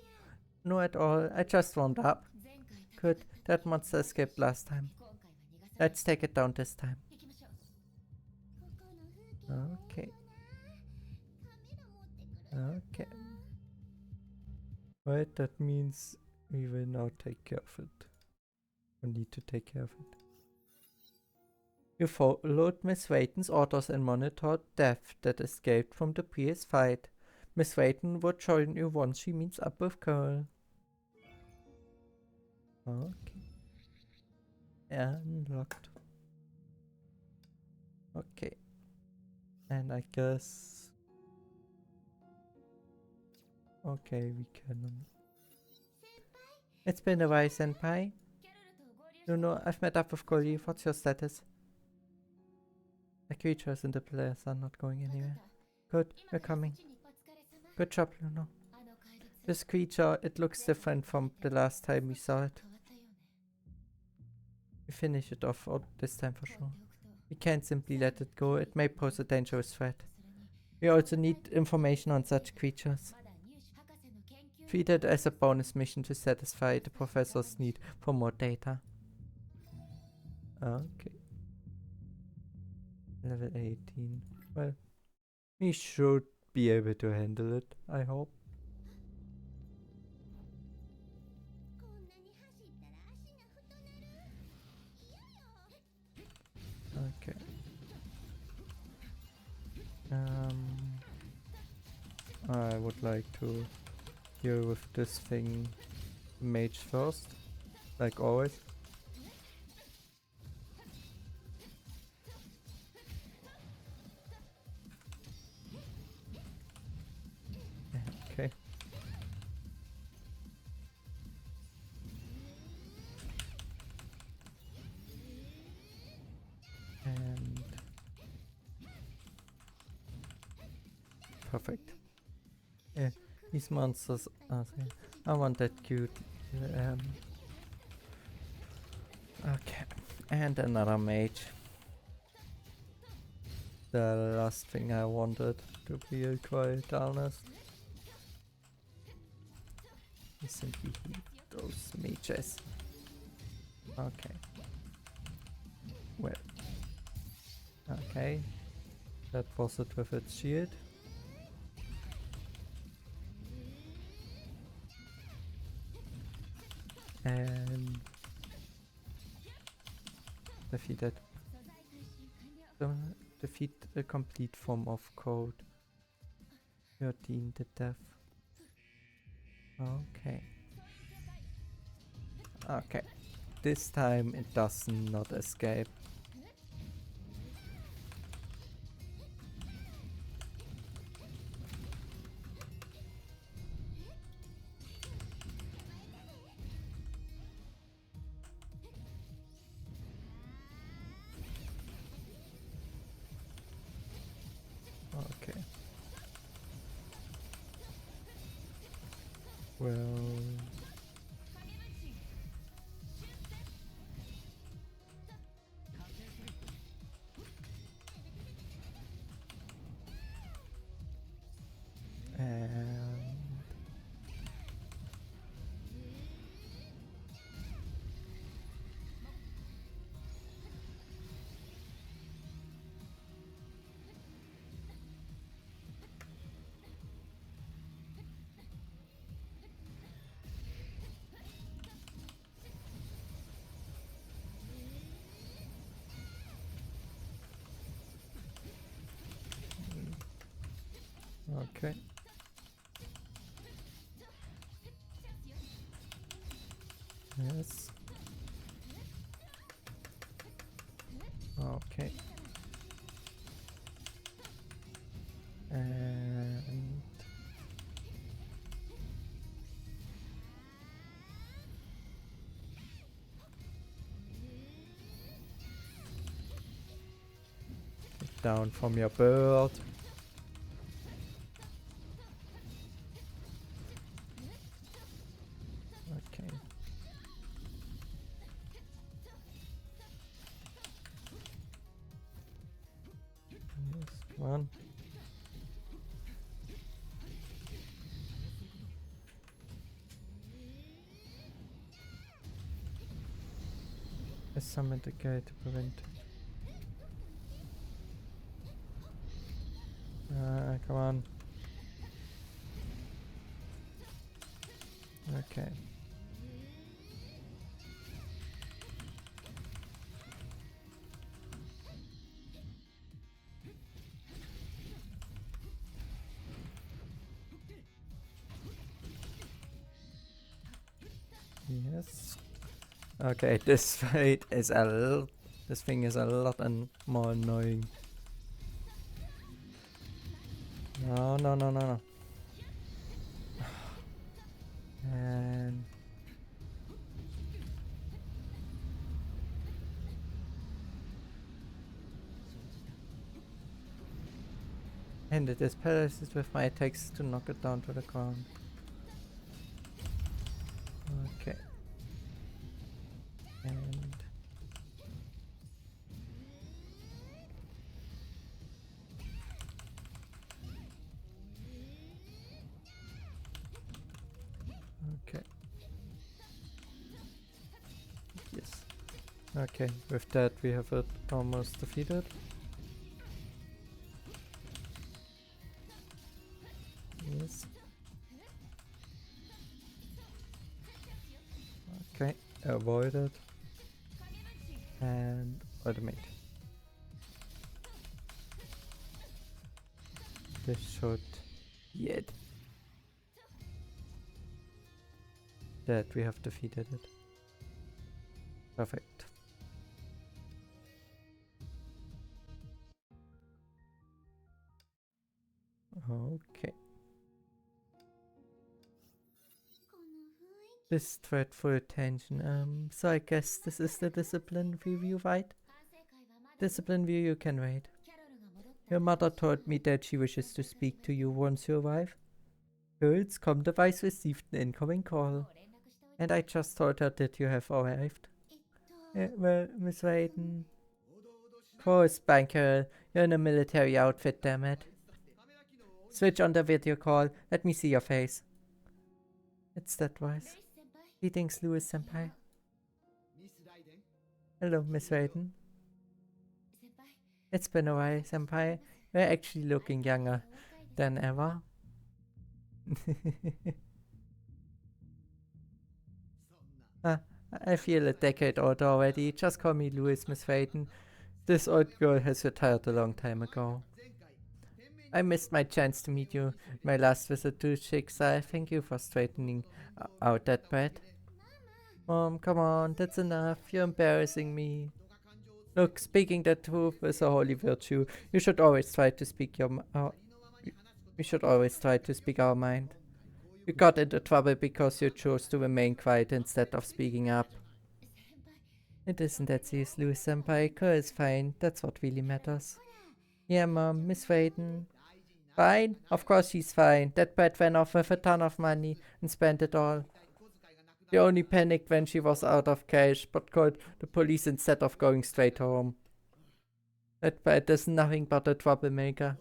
no at all. I just warmed up. Good, that monster escaped last time. Let's take it down this time. Okay. Okay. Right, that means we will now take care of it. We need to take care of it. You followed Miss Wayton's orders and monitored death that escaped from the previous fight. Miss Wayton would join you once she meets up with Carl. Okay. Unlocked. Okay. And I guess... Okay, we can... It's been a while, Senpai. No, I've met up with Coley. What's your status? The creatures and the players are not going anywhere. Good, we're coming. Good job, Luno. This creature, it looks different from the last time we saw it. We finish it off this time for sure. We can't simply let it go. It may pose a dangerous threat. We also need information on such creatures. Treat it as a bonus mission to satisfy the professor's need for more data. Okay. Level 18. Well, we should be able to handle it, I hope. Okay. I would like to deal with this thing mage first, like always. Okay. And perfect. Yeah, these monsters are there. I want that cute. Okay, and another mage. The last thing I wanted, to be quite honest. We simply hate those mages. Okay. Well. Okay. That was it with its shield. And defeated. Defeat a complete form of code. 13 to death. Okay. Okay. This time it does not escape. Okay. Well... And... Okay. Yes. Okay. And... Get down from your bird. Okay. Yes, come on. I summoned the guy to prevent. Come on. Okay. Yes. Okay, this fight is this thing is a lot more annoying. No, no, no, no, no. And And it is paralyzed with my attacks to knock it down to the ground. Okay. And okay. Yes. Okay, with that we have it almost defeated. Yes. Okay, avoided. And automate. This should yet. That we have defeated it. Perfect. Okay. This dreadful attention. So I guess this is the discipline review, right? Discipline review, you can wait. Your mother told me that she wishes to speak to you once you arrive. Girls, com device received an incoming call. And I just told her that you have arrived. Well, Miss Raiden. Of course, Banker. You're in a military outfit, damn it. Switch on the video call. Let me see your face. It's that voice. Greetings, Louis Senpai. Hello, Miss Raiden. It's been a while, Senpai. You're actually looking younger than ever. I feel a decade older already. Just call me Louis, Miss Raiden. This old girl has retired a long time ago. I missed my chance to meet you my last visit to Schicksal. Thank you for straightening out that bed. Mom, come on, that's enough. You're embarrassing me. Look, speaking the truth is a holy virtue. You should always try to speak we should always try to speak our mind. You got into trouble because you chose to remain quiet instead of speaking up. It isn't that serious, Louis Senpai. Kerr is fine. That's what really matters. Yeah, Mom, Miss Raiden. Fine? Of course she's fine. That brat ran off with a ton of money and spent it all. She only panicked when she was out of cash, but called the police instead of going straight home. That brat is nothing but a troublemaker.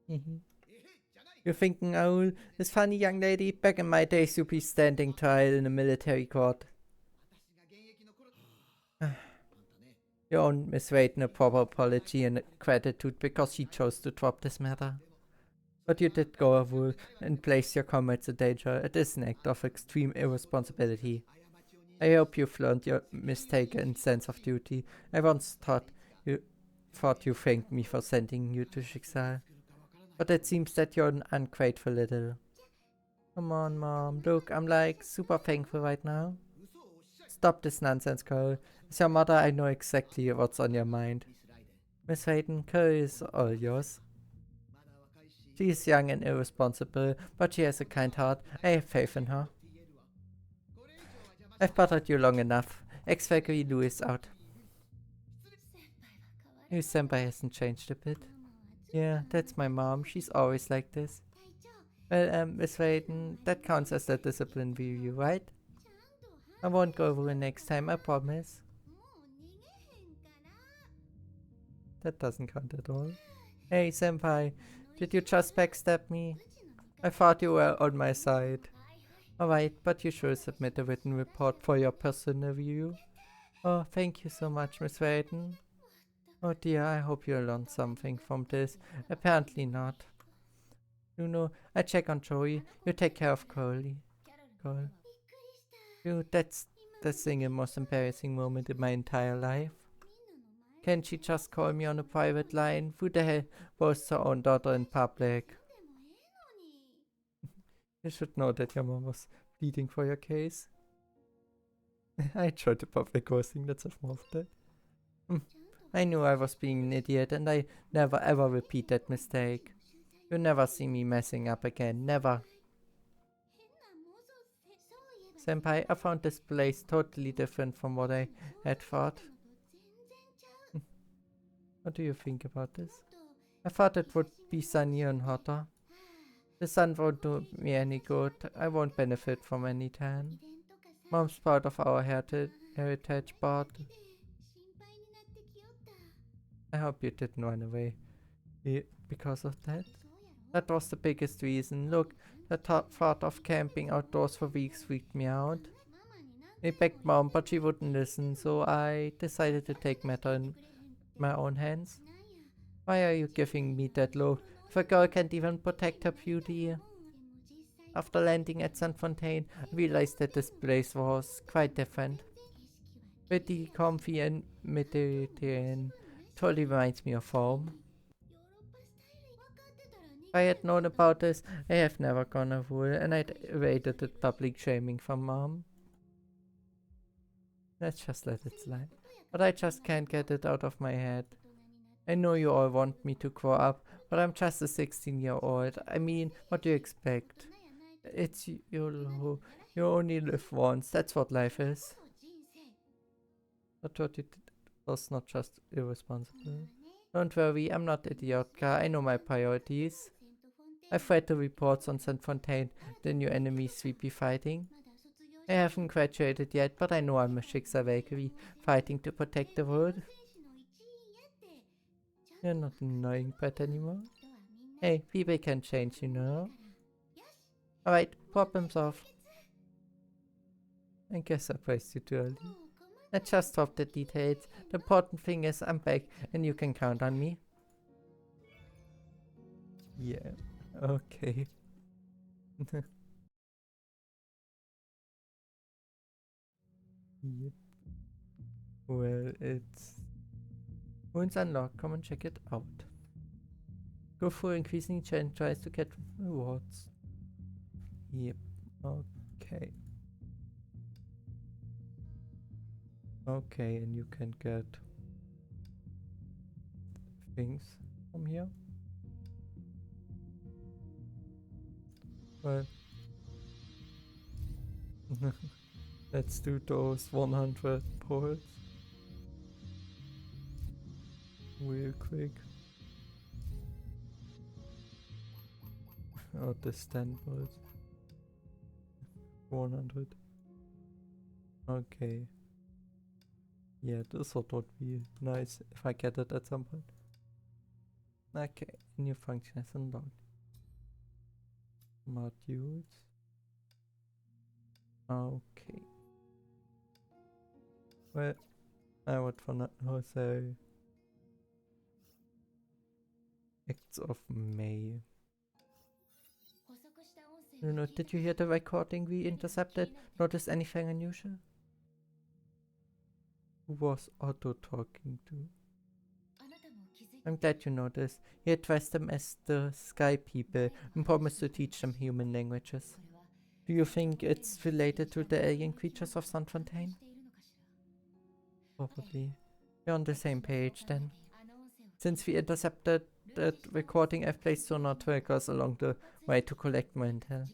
You're thinking, oh, this funny young lady, back in my days you'd be standing trial in a military court. You owe Miss Raiden a proper apology and gratitude because she chose to drop this matter. But you did go a rule and place your comrades in danger. It is an act of extreme irresponsibility. I hope you've learned your mistake and sense of duty. I once thought you thanked me for sending you to Schicksal. But it seems that you're an ungrateful little. Come on, Mom. Look, I'm like super thankful right now. Stop this nonsense, Cole. As your mother, I know exactly what's on your mind. Miss Raiden, Cole is all yours. She is young and irresponsible, but she has a kind heart. I have faith in her. I've bothered you long enough. Ex-Valkyrie Louis out. Your senpai hasn't changed a bit. Yeah, that's my mom. She's always like this. Well, Miss Raiden, that counts as a discipline review, right? I won't go over it next time, I promise. That doesn't count at all. Hey, senpai, did you just backstab me? I thought you were on my side. Alright, but you should submit a written report for your personal review. Oh, thank you so much, Miss Raiden. Oh dear, I hope you learned something from this. Apparently not. You know, I check on Joey. You take care of Cole. That's the single most embarrassing moment in my entire life. Can't she just call me on a private line? Who the hell boasts her own daughter in public? You should know that your mom was pleading for your case. I tried the public ghosting, let's have more of that. I knew I was being an idiot and I never ever repeat that mistake. You'll never see me messing up again, never. Senpai, I found this place totally different from what I had thought. What do you think about this? I thought it would be sunnier and hotter. The sun won't do me any good. I won't benefit from any tan. Mom's part of our heritage, but I hope you didn't run away because of that. That was the biggest reason. Look, the thought of camping outdoors for weeks freaked me out. I begged Mom, but she wouldn't listen, so I decided to take matter in my own hands. Why are you giving me that look? If a girl can't even protect her beauty. After landing at San Fontaine, I realized that this place was quite different. Pretty comfy and Mediterranean. Totally reminds me of home. If I had known about this, I have never gone a fool, and I'd evaded the public shaming from Mom. Let's just let it slide. But I just can't get it out of my head. I know you all want me to grow up, but I'm just a 16-year-old. I mean, what do you expect? It's you only live once. That's what life is. I thought it was not just irresponsible. Don't worry, I'm not idiotka. I know my priorities. I've read the reports on St. Fontaine, the new enemies we'd be fighting. I haven't graduated yet, but I know I'm a Schicksalsvalkyrie fighting to protect the world. You're not an annoying pet anymore. Hey, people can change, you know. Alright, problems solved. I guess I praised you too early. Let's just drop the details. The important thing is I'm back and you can count on me. Yeah, okay. Yep. Well, it's... Wounds unlocked. Come and check it out. Go for increasing chance tries to get rewards. Yep. Okay. Okay, and you can get things from here. Well, let's do those 100 pulls real quick. Oh, the stand pulls. 100. Okay. Yeah, this would be nice if I get it at some point. Okay, new function is unlocked. Modules. Okay. Well, I would for now say Acts of May. You know, did you hear the recording we intercepted? Notice anything unusual? Who was Otto talking to? I'm glad you noticed. He addressed them as the Sky People and promised to teach them human languages. Do you think it's related to the alien creatures of San Fontaine? Probably. We're on the same page then. Since we intercepted that recording, I've placed sonar trackers along the way to collect more intel.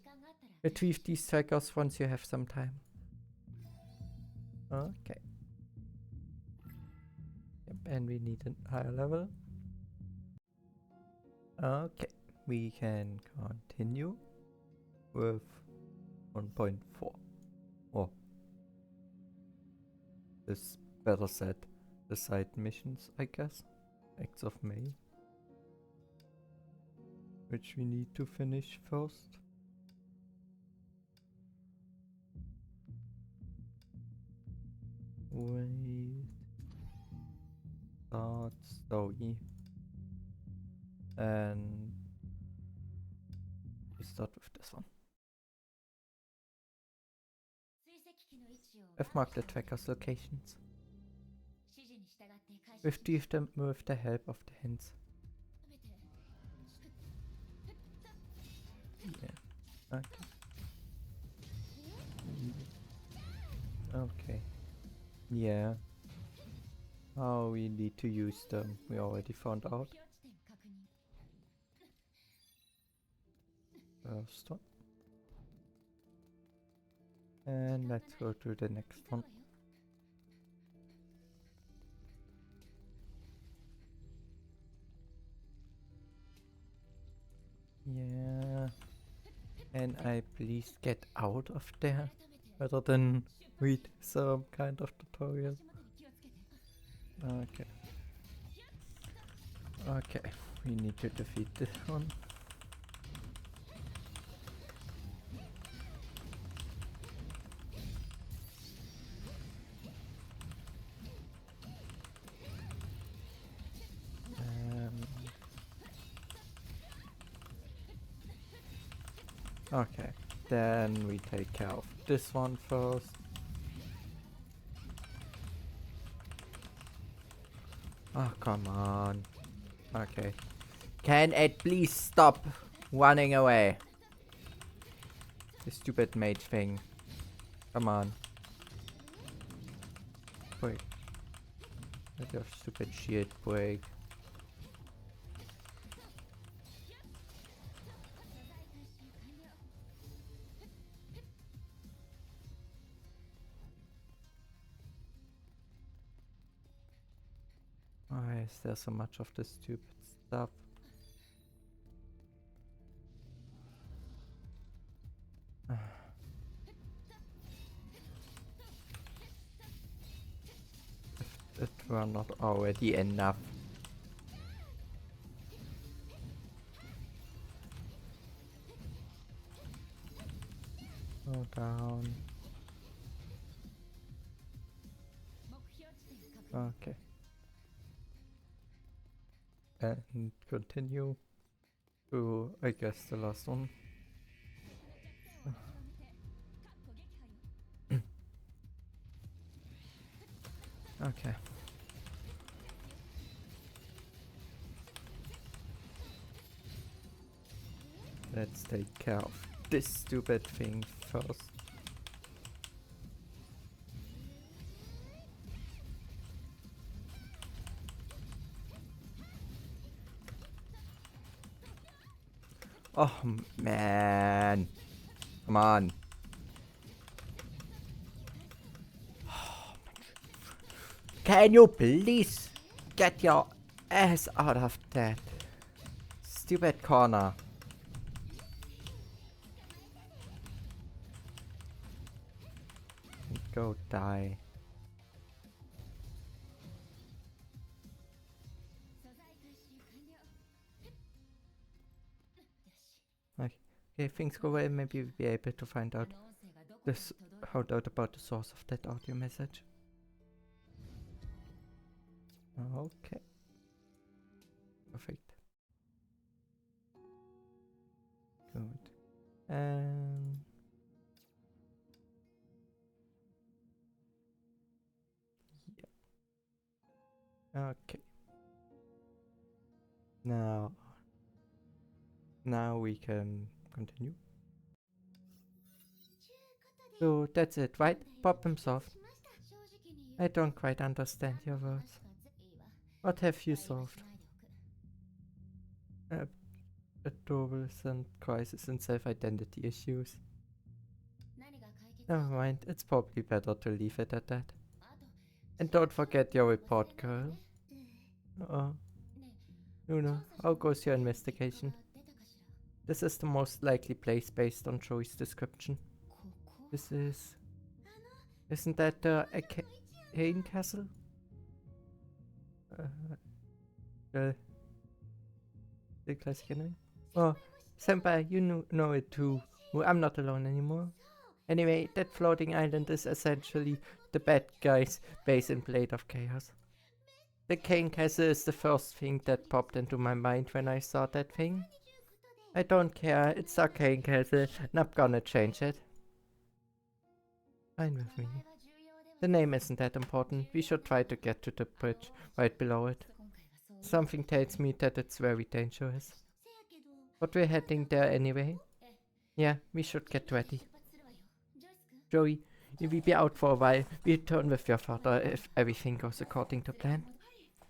Retrieve these trackers once you have some time. Okay. Yep, and we need a higher level. Okay, we can continue with 1.4. Oh, this better said the side missions, I guess. Acts of May, which we need to finish first. Wait. Start story. And we start with this one. I've marked the tracker's locations. Retrieve them with the help of the hints. Yeah. Okay. Okay. Yeah. How we need to use them, we already found out. First one. And let's go to the next one. Can I please get out of there rather than read some kind of tutorial? Okay. Okay, we need to defeat this one. Okay, then we take care of this one first. Oh, come on. Okay. Can it please stop running away? The stupid mage thing. Come on. Break. Let your stupid shield break. Why is there so much of this stupid stuff? If it were not already enough. Go down. Okay. And continue to, I guess, the last one. Okay. Let's take care of this stupid thing first. Oh man. Come on. Can you please get your ass out of that stupid corner? Go die. Okay, things go well, maybe we'll be able to find out about the source of that audio message. Okay. Perfect. Good. Yeah. Okay. Now we can continue. So that's it, right? Problem solved. I don't quite understand your words. What have you solved? Adolescent crisis and self-identity issues. Never mind, it's probably better to leave it at that. And don't forget your report, girl. Luna, how goes your investigation? This is the most likely place based on Joey's description. Isn't that the Arcane Castle? The classic anime? Oh, Senpai, you know it too. Well, I'm not alone anymore. Anyway, that floating island is essentially the bad guy's base in Blade of Chaos. The Arcane Castle is the first thing that popped into my mind when I saw that thing. I don't care, it's Arcane Castle, and I'm gonna change it. Fine with me. The name isn't that important, we should try to get to the bridge right below it. Something tells me that it's very dangerous. But we're heading there anyway. Yeah, we should get ready. Joey, we'll be out for a while. We'll return with your father if everything goes according to plan.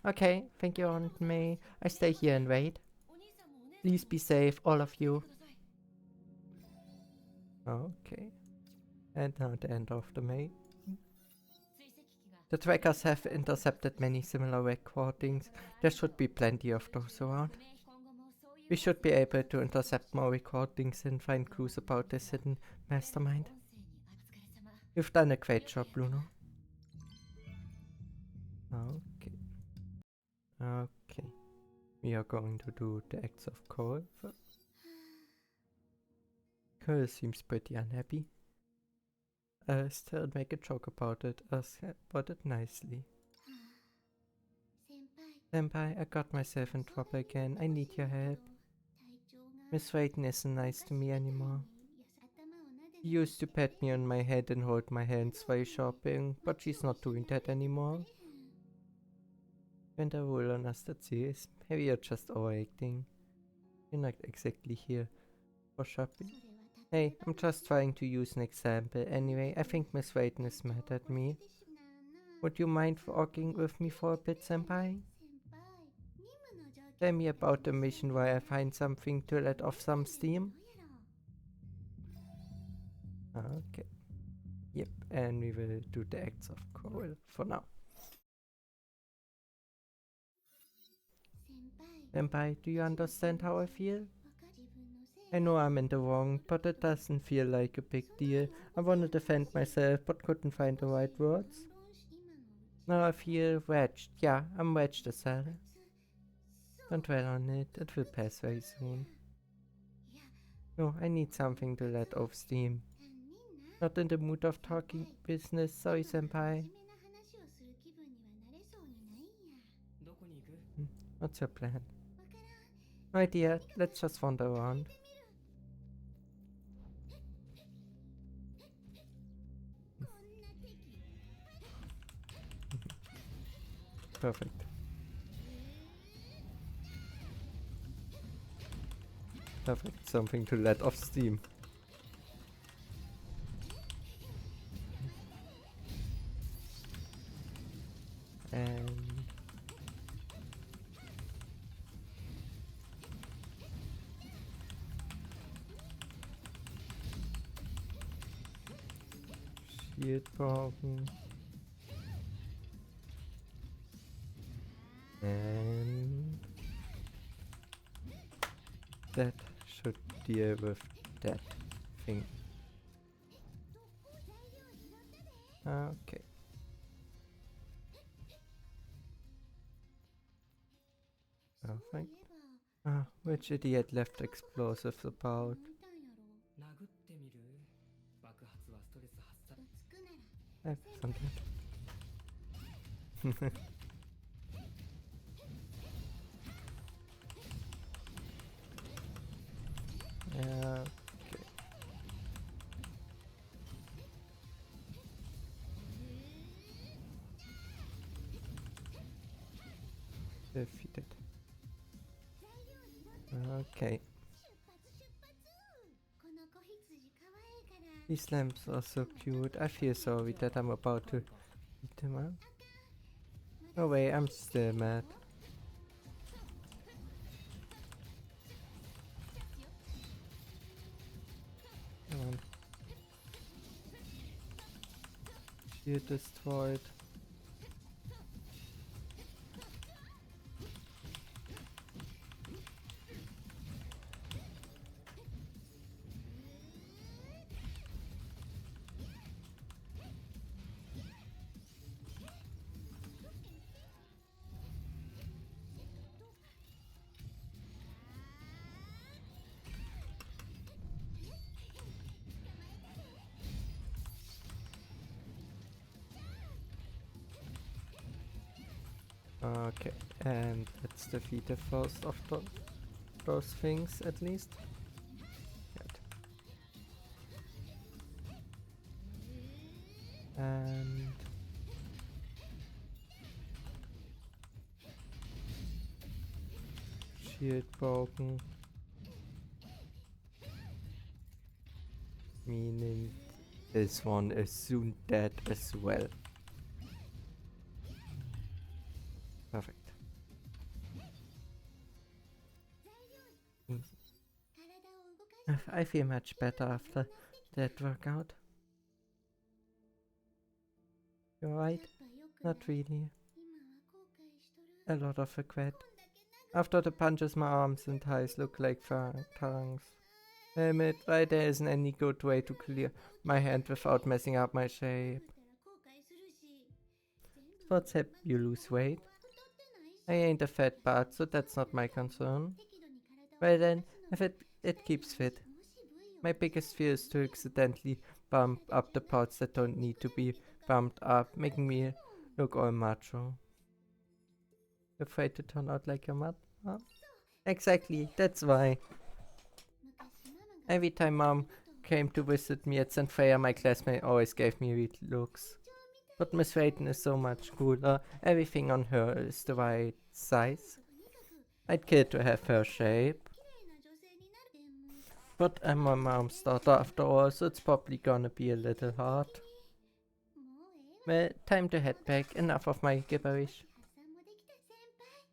Okay, thank you, Aunt May. I stay here and wait. Please be safe, all of you. Okay. And now the end of the May. The trackers have intercepted many similar recordings. There should be plenty of those around. We should be able to intercept more recordings and find clues about this hidden mastermind. You've done a great job, Bruno. Okay. Okay. We are going to do the acts of Cole first. Cole seems pretty unhappy. Still make a joke about it, about it nicely. Senpai, I got myself in trouble again. I need your help. Miss Wayton isn't nice to me anymore. She used to pat me on my head and hold my hands while shopping, but she's not doing that anymore. When the rule on us that serious, maybe you're just overacting. You're not exactly here for shopping. Hey, I'm just trying to use an example. Anyway, I think Miss Wayton is mad at me. Would you mind walking with me for a bit, Senpai? Tell me about the mission where I find something to let off some steam. Okay. Yep, and we will do the acts of Cole for now. Senpai, do you understand how I feel? I know I'm in the wrong, but it doesn't feel like a big deal. I want to defend myself, but couldn't find the right words. Now I feel wedged. Yeah, I'm wedged as hell. Don't dwell on it, it will pass very soon. No, I need something to let off steam. Not in the mood of talking business, sorry senpai. What's your plan? No idea, let's just wander around. Perfect. Perfect, something to let off steam. And shield broken. And that should deal with that thing. Okay. Perfect. Which idiot left explosives about? Something. Okay. Defeated. Okay. These lamps are so cute. I feel sorry that I'm about to eat them up. Oh wait, I'm still mad. Come on. Shield destroyed. Okay, and let's defeat the first of those things at least. Good. And shield broken. Meaning this one is soon dead as well. Perfect. I feel much better after that workout. You alright? Not really. A lot of regret. After the punches, my arms and thighs look like tongues. Damn it, why there isn't any good way to clear my hand without messing up my shape. What's up, you lose weight? I ain't a fat bart, so that's not my concern. Well then, if it keeps fit. My biggest fear is to accidentally bump up the parts that don't need to be bumped up, making me look all macho. Afraid to turn out like your mother? Exactly, that's why. Every time Mom came to visit me at St. Freya, my classmate always gave me weird looks. But Miss Rayton is so much cooler. Everything on her is the right size. I'd kill to have her shape. But I'm my mom's daughter after all, so it's probably gonna be a little hard. Well, time to head back. Enough of my gibberish.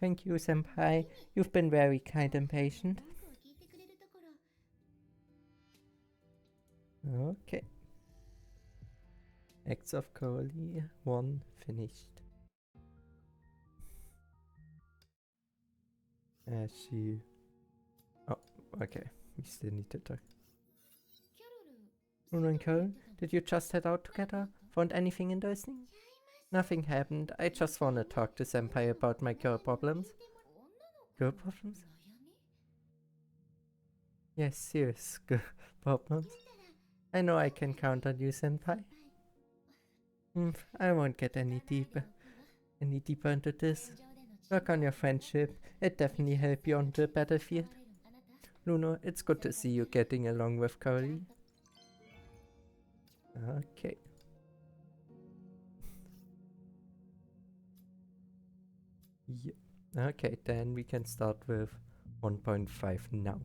Thank you, senpai. You've been very kind and patient. Okay. Acts of Crowley 1 finished. She... Oh, okay. We still need to talk. Luna and Carol, did you just head out together? Found anything interesting? Nothing happened. I just wanna talk to senpai about my girl problems. Girl problems? Yes, serious girl problems. I know I can count on you, senpai. I won't get any deeper into this. Work on your friendship. It definitely helped you on the battlefield. Luno, it's good to see you getting along with Curly. Okay. Yeah. Okay, then we can start with 1.5 now.